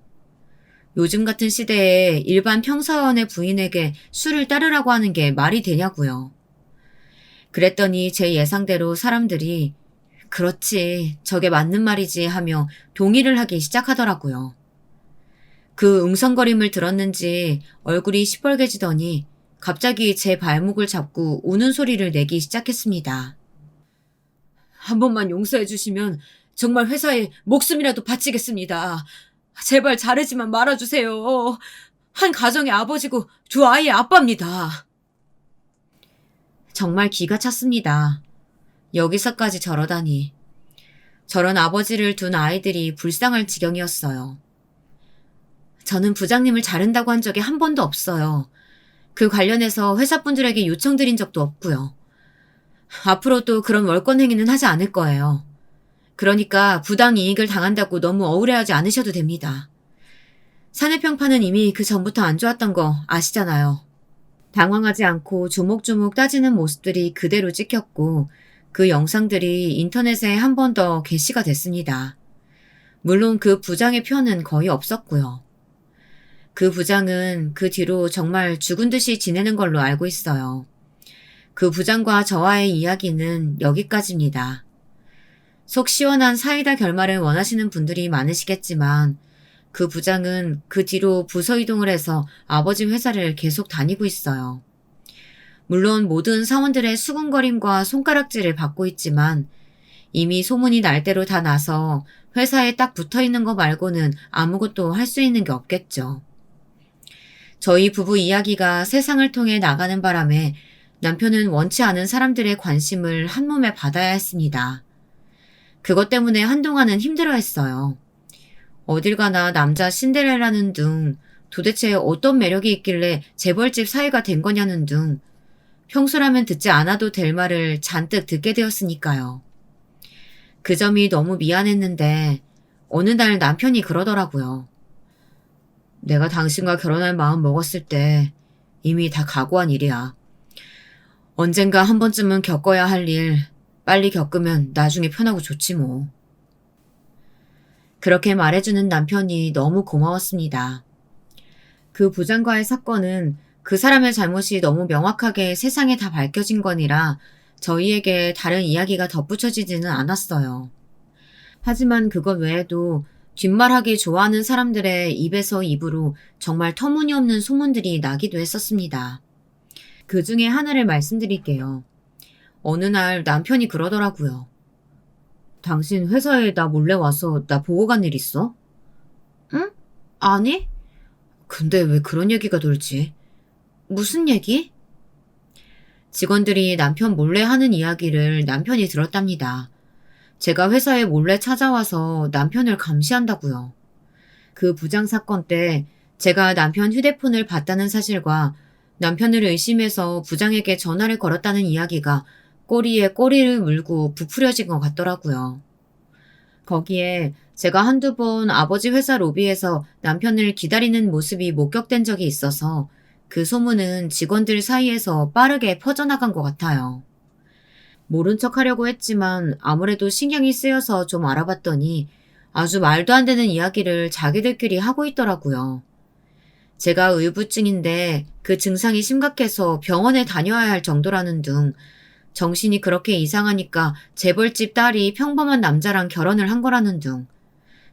요즘 같은 시대에 일반 평사원의 부인에게 술을 따르라고 하는 게 말이 되냐고요. 그랬더니 제 예상대로 사람들이 그렇지, 저게 맞는 말이지 하며 동의를 하기 시작하더라고요. 그 응성거림을 들었는지 얼굴이 시뻘개지더니 갑자기 제 발목을 잡고 우는 소리를 내기 시작했습니다. 한 번만 용서해 주시면 정말 회사에 목숨이라도 바치겠습니다. 제발 자르지만 말아주세요. 한 가정의 아버지고 두 아이의 아빠입니다. 정말 기가 찼습니다. 여기서까지 저러다니. 저런 아버지를 둔 아이들이 불쌍할 지경이었어요. 저는 부장님을 자른다고 한 적이 한 번도 없어요. 그 관련해서 회사분들에게 요청드린 적도 없고요. 앞으로도 그런 월권 행위는 하지 않을 거예요. 그러니까 부당 이익을 당한다고 너무 억울해하지 않으셔도 됩니다. 사내평판은 이미 그 전부터 안 좋았던 거 아시잖아요. 당황하지 않고 조목조목 따지는 모습들이 그대로 찍혔고 그 영상들이 인터넷에 한 번 더 게시가 됐습니다. 물론 그 부장의 표는 거의 없었고요. 그 부장은 그 뒤로 정말 죽은 듯이 지내는 걸로 알고 있어요. 그 부장과 저와의 이야기는 여기까지입니다. 속 시원한 사이다 결말을 원하시는 분들이 많으시겠지만 그 부장은 그 뒤로 부서 이동을 해서 아버지 회사를 계속 다니고 있어요. 물론 모든 사원들의 수군거림과 손가락질을 받고 있지만 이미 소문이 날 대로 다 나서 회사에 딱 붙어있는 거 말고는 아무것도 할 수 있는 게 없겠죠. 저희 부부 이야기가 세상을 통해 나가는 바람에 남편은 원치 않은 사람들의 관심을 한몸에 받아야 했습니다. 그것 때문에 한동안은 힘들어했어요. 어딜 가나 남자 신데렐라는 둥, 도대체 어떤 매력이 있길래 재벌집 사위가 된 거냐는 둥, 평소라면 듣지 않아도 될 말을 잔뜩 듣게 되었으니까요. 그 점이 너무 미안했는데 어느 날 남편이 그러더라고요. 내가 당신과 결혼할 마음 먹었을 때 이미 다 각오한 일이야. 언젠가 한 번쯤은 겪어야 할 일, 빨리 겪으면 나중에 편하고 좋지 뭐. 그렇게 말해주는 남편이 너무 고마웠습니다. 그 부장과의 사건은 그 사람의 잘못이 너무 명확하게 세상에 다 밝혀진 거니라 저희에게 다른 이야기가 덧붙여지지는 않았어요. 하지만 그것 외에도 뒷말하기 좋아하는 사람들의 입에서 입으로 정말 터무니없는 소문들이 나기도 했었습니다. 그 중에 하나를 말씀드릴게요. 어느 날 남편이 그러더라고요. 당신 회사에 나 몰래 와서 나 보고 간 일 있어? 응? 아니? 근데 왜 그런 얘기가 돌지? 무슨 얘기? 직원들이 남편 몰래 하는 이야기를 남편이 들었답니다. 제가 회사에 몰래 찾아와서 남편을 감시한다고요. 그 부장 사건 때 제가 남편 휴대폰을 봤다는 사실과 남편을 의심해서 부장에게 전화를 걸었다는 이야기가 꼬리에 꼬리를 물고 부풀려진 것 같더라고요. 거기에 제가 한두 번 아버지 회사 로비에서 남편을 기다리는 모습이 목격된 적이 있어서 그 소문은 직원들 사이에서 빠르게 퍼져나간 것 같아요. 모른 척 하려고 했지만 아무래도 신경이 쓰여서 좀 알아봤더니 아주 말도 안 되는 이야기를 자기들끼리 하고 있더라고요. 제가 의부증인데 그 증상이 심각해서 병원에 다녀야 할 정도라는 둥, 정신이 그렇게 이상하니까 재벌집 딸이 평범한 남자랑 결혼을 한 거라는 둥,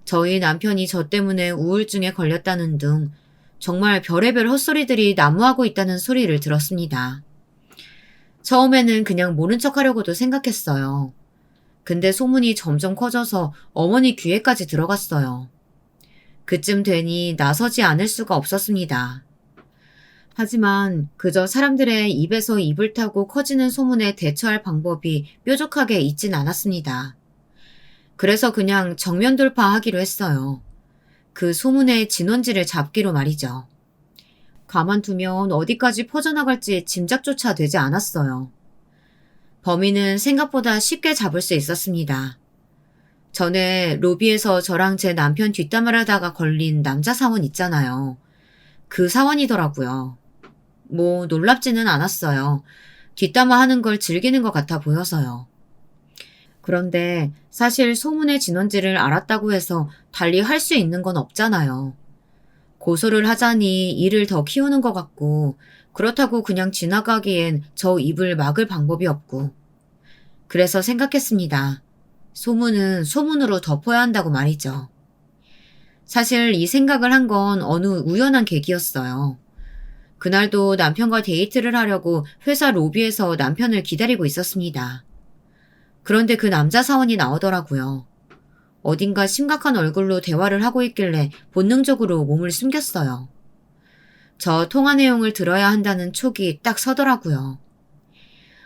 저희 남편이 저 때문에 우울증에 걸렸다는 둥, 정말 별의별 헛소리들이 난무하고 있다는 소리를 들었습니다. 처음에는 그냥 모른 척 하려고도 생각했어요. 근데 소문이 점점 커져서 어머니 귀에까지 들어갔어요. 그쯤 되니 나서지 않을 수가 없었습니다. 하지만 그저 사람들의 입에서 입을 타고 커지는 소문에 대처할 방법이 뾰족하게 있진 않았습니다. 그래서 그냥 정면 돌파하기로 했어요. 그 소문의 진원지를 잡기로 말이죠. 가만두면 어디까지 퍼져나갈지 짐작조차 되지 않았어요. 범인은 생각보다 쉽게 잡을 수 있었습니다. 전에 로비에서 저랑 제 남편 뒷담을 하다가 걸린 남자 사원 있잖아요. 그 사원이더라고요. 뭐 놀랍지는 않았어요. 뒷담화 하는 걸 즐기는 것 같아 보여서요. 그런데 사실 소문의 진원지를 알았다고 해서 달리 할 수 있는 건 없잖아요. 고소를 하자니 일을 더 키우는 것 같고 그렇다고 그냥 지나가기엔 저 입을 막을 방법이 없고 그래서 생각했습니다. 소문은 소문으로 덮어야 한다고 말이죠. 사실 이 생각을 한 건 어느 우연한 계기였어요. 그날도 남편과 데이트를 하려고 회사 로비에서 남편을 기다리고 있었습니다. 그런데 그 남자 사원이 나오더라고요. 어딘가 심각한 얼굴로 대화를 하고 있길래 본능적으로 몸을 숨겼어요. 저 통화 내용을 들어야 한다는 촉이 딱 서더라고요.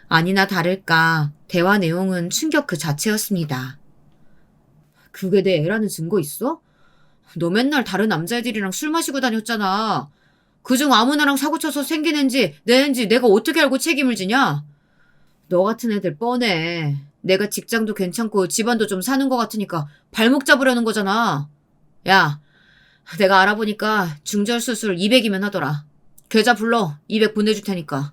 아니나 다를까 대화 내용은 충격 그 자체였습니다. 그게 내 애라는 증거 있어? 너 맨날 다른 남자애들이랑 술 마시고 다녔잖아. 그중 아무나랑 사고쳐서 생긴 애인지 내 애인지 내가 어떻게 알고 책임을 지냐? 너 같은 애들 뻔해. 내가 직장도 괜찮고 집안도 좀 사는 것 같으니까 발목 잡으려는 거잖아. 야, 내가 알아보니까 중절 수술 200이면 하더라. 계좌 불러. 200 보내줄 테니까.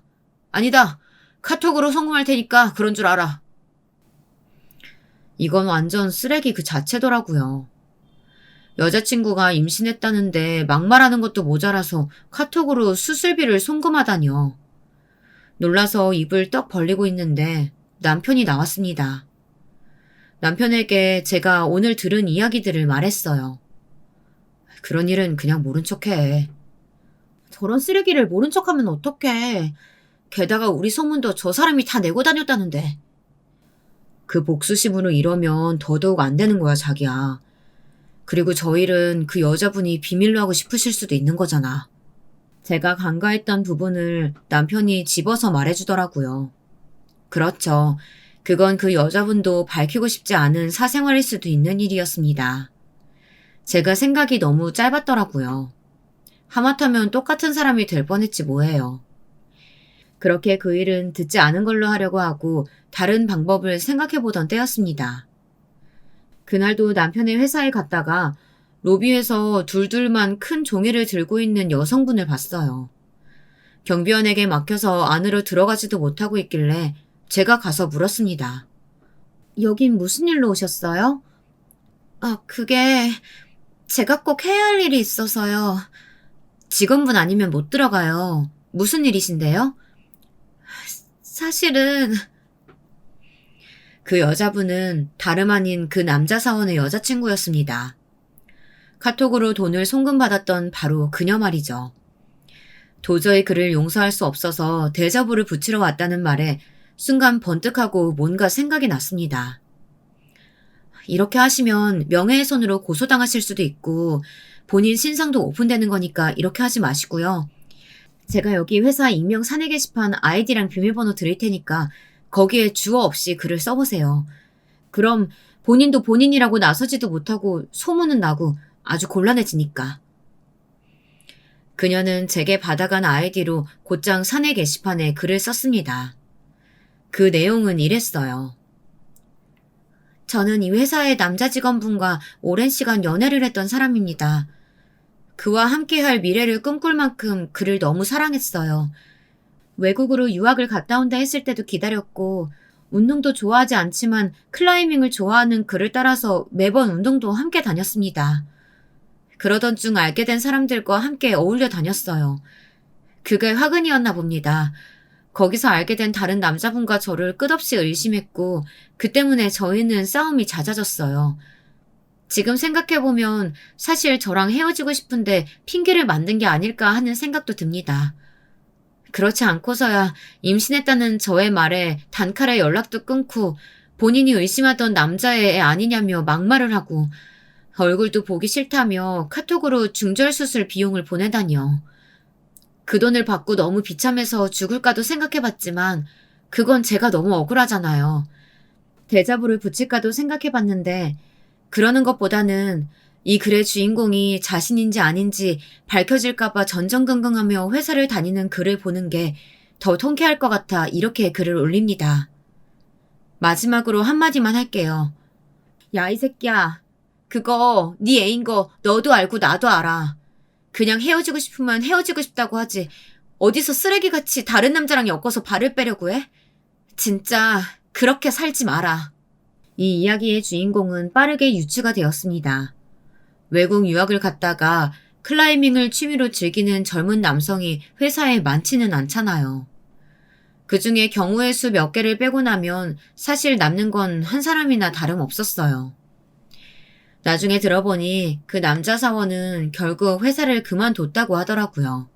아니다. 카톡으로 송금할 테니까 그런 줄 알아. 이건 완전 쓰레기 그 자체더라고요. 여자친구가 임신했다는데 막말하는 것도 모자라서 카톡으로 수술비를 송금하다니요. 놀라서 입을 떡 벌리고 있는데 남편이 나왔습니다. 남편에게 제가 오늘 들은 이야기들을 말했어요. 그런 일은 그냥 모른 척해. 저런 쓰레기를 모른 척하면 어떡해. 게다가 우리 소문도 저 사람이 다 내고 다녔다는데. 그 복수심으로 이러면 더더욱 안 되는 거야, 자기야. 그리고 저 일은 그 여자분이 비밀로 하고 싶으실 수도 있는 거잖아. 제가 간과했던 부분을 남편이 집어서 말해주더라고요. 그렇죠. 그건 그 여자분도 밝히고 싶지 않은 사생활일 수도 있는 일이었습니다. 제가 생각이 너무 짧았더라고요. 하마터면 똑같은 사람이 될 뻔했지 뭐예요. 그렇게 그 일은 듣지 않은 걸로 하려고 하고 다른 방법을 생각해보던 때였습니다. 그날도 남편의 회사에 갔다가 로비에서 둘둘만 큰 종이를 들고 있는 여성분을 봤어요. 경비원에게 막혀서 안으로 들어가지도 못하고 있길래 제가 가서 물었습니다. 여긴 무슨 일로 오셨어요? 그게 제가 꼭 해야 할 일이 있어서요. 직원분 아니면 못 들어가요. 무슨 일이신데요? 사실은 그 여자분은 다름 아닌 그 남자 사원의 여자친구였습니다. 카톡으로 돈을 송금받았던 바로 그녀 말이죠. 도저히 그를 용서할 수 없어서 데자부를 붙이러 왔다는 말에 순간 번뜩하고 뭔가 생각이 났습니다. 이렇게 하시면 명예훼손으로 고소당하실 수도 있고 본인 신상도 오픈되는 거니까 이렇게 하지 마시고요. 제가 여기 회사 익명 사내 게시판 아이디랑 비밀번호 드릴 테니까 거기에 주어 없이 글을 써보세요. 그럼 본인도 본인이라고 나서지도 못하고 소문은 나고 아주 곤란해지니까. 그녀는 제게 받아간 아이디로 곧장 사내 게시판에 글을 썼습니다. 그 내용은 이랬어요. 저는 이 회사의 남자 직원분과 오랜 시간 연애를 했던 사람입니다. 그와 함께할 미래를 꿈꿀 만큼 그를 너무 사랑했어요. 외국으로 유학을 갔다 온다 했을 때도 기다렸고 운동도 좋아하지 않지만 클라이밍을 좋아하는 그를 따라서 매번 운동도 함께 다녔습니다. 그러던 중 알게 된 사람들과 함께 어울려 다녔어요. 그게 화근이었나 봅니다. 거기서 알게 된 다른 남자분과 저를 끝없이 의심했고 그 때문에 저희는 싸움이 잦아졌어요. 지금 생각해보면 사실 저랑 헤어지고 싶은데 핑계를 만든 게 아닐까 하는 생각도 듭니다. 그렇지 않고서야 임신했다는 저의 말에 단칼에 연락도 끊고 본인이 의심하던 남자의 애 아니냐며 막말을 하고 얼굴도 보기 싫다며 카톡으로 중절수술 비용을 보내다니요. 그 돈을 받고 너무 비참해서 죽을까도 생각해봤지만 그건 제가 너무 억울하잖아요. 대자보를 붙일까도 생각해봤는데 그러는 것보다는 이 글의 주인공이 자신인지 아닌지 밝혀질까봐 전전긍긍하며 회사를 다니는 글을 보는 게 더 통쾌할 것 같아 이렇게 글을 올립니다. 마지막으로 한마디만 할게요. 야, 이 새끼야. 그거 네 애인 거 너도 알고 나도 알아. 그냥 헤어지고 싶으면 헤어지고 싶다고 하지. 어디서 쓰레기같이 다른 남자랑 엮어서 발을 빼려고 해? 진짜 그렇게 살지 마라. 이 이야기의 주인공은 빠르게 유추가 되었습니다. 외국 유학을 갔다가 클라이밍을 취미로 즐기는 젊은 남성이 회사에 많지는 않잖아요. 그중에 경우의 수 몇 개를 빼고 나면 사실 남는 건 한 사람이나 다름없었어요. 나중에 들어보니 그 남자 사원은 결국 회사를 그만뒀다고 하더라고요.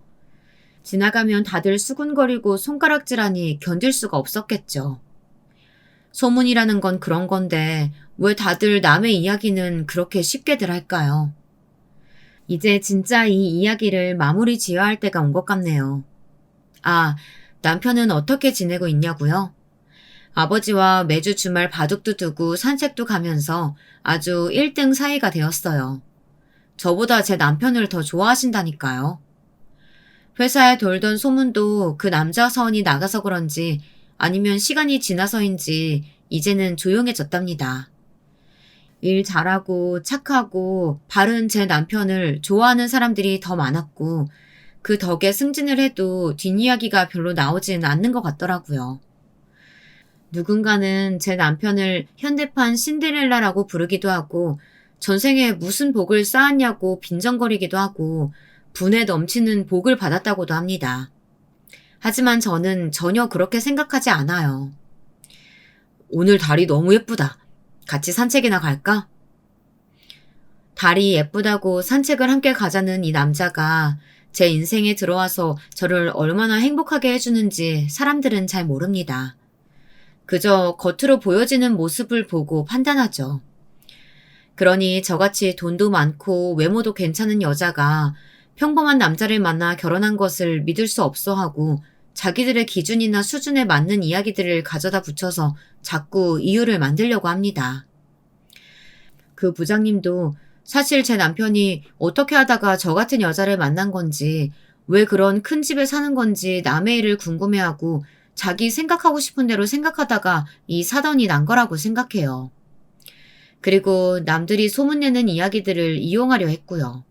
지나가면 다들 수군거리고 손가락질하니 견딜 수가 없었겠죠. 소문이라는 건 그런 건데 왜 다들 남의 이야기는 그렇게 쉽게들 할까요? 이제 진짜 이 이야기를 마무리 지어야 할 때가 온 것 같네요. 아, 남편은 어떻게 지내고 있냐고요? 아버지와 매주 주말 바둑도 두고 산책도 가면서 아주 1등 사이가 되었어요. 저보다 제 남편을 더 좋아하신다니까요. 회사에 돌던 소문도 그 남자 사원이 나가서 그런지 아니면 시간이 지나서인지 이제는 조용해졌답니다. 일 잘하고 착하고 바른 제 남편을 좋아하는 사람들이 더 많았고 그 덕에 승진을 해도 뒷이야기가 별로 나오지는 않는 것 같더라고요. 누군가는 제 남편을 현대판 신데렐라라고 부르기도 하고 전생에 무슨 복을 쌓았냐고 빈정거리기도 하고 분에 넘치는 복을 받았다고도 합니다. 하지만 저는 전혀 그렇게 생각하지 않아요. 오늘 달이 너무 예쁘다. 같이 산책이나 갈까? 달이 예쁘다고 산책을 함께 가자는 이 남자가 제 인생에 들어와서 저를 얼마나 행복하게 해주는지 사람들은 잘 모릅니다. 그저 겉으로 보여지는 모습을 보고 판단하죠. 그러니 저같이 돈도 많고 외모도 괜찮은 여자가 평범한 남자를 만나 결혼한 것을 믿을 수 없어 하고 자기들의 기준이나 수준에 맞는 이야기들을 가져다 붙여서 자꾸 이유를 만들려고 합니다. 그 부장님도 사실 제 남편이 어떻게 하다가 저 같은 여자를 만난 건지, 왜 그런 큰 집에 사는 건지 남의 일을 궁금해하고 자기 생각하고 싶은 대로 생각하다가 이 사단이 난 거라고 생각해요. 그리고 남들이 소문내는 이야기들을 이용하려 했고요.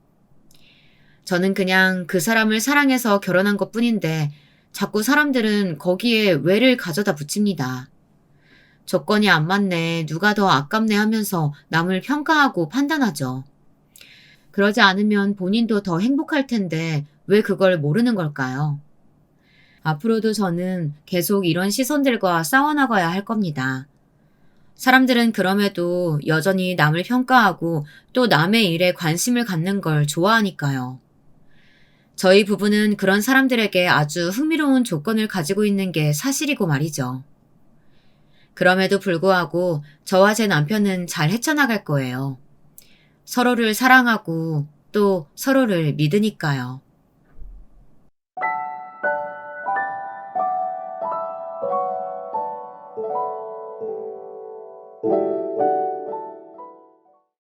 저는 그냥 그 사람을 사랑해서 결혼한 것 뿐인데 자꾸 사람들은 거기에 왜를 가져다 붙입니다. 조건이 안 맞네, 누가 더 아깝네 하면서 남을 평가하고 판단하죠. 그러지 않으면 본인도 더 행복할 텐데 왜 그걸 모르는 걸까요? 앞으로도 저는 계속 이런 시선들과 싸워나가야 할 겁니다. 사람들은 그럼에도 여전히 남을 평가하고 또 남의 일에 관심을 갖는 걸 좋아하니까요. 저희 부부는 그런 사람들에게 아주 흥미로운 조건을 가지고 있는 게 사실이고 말이죠. 그럼에도 불구하고 저와 제 남편은 잘 헤쳐나갈 거예요. 서로를 사랑하고 또 서로를 믿으니까요.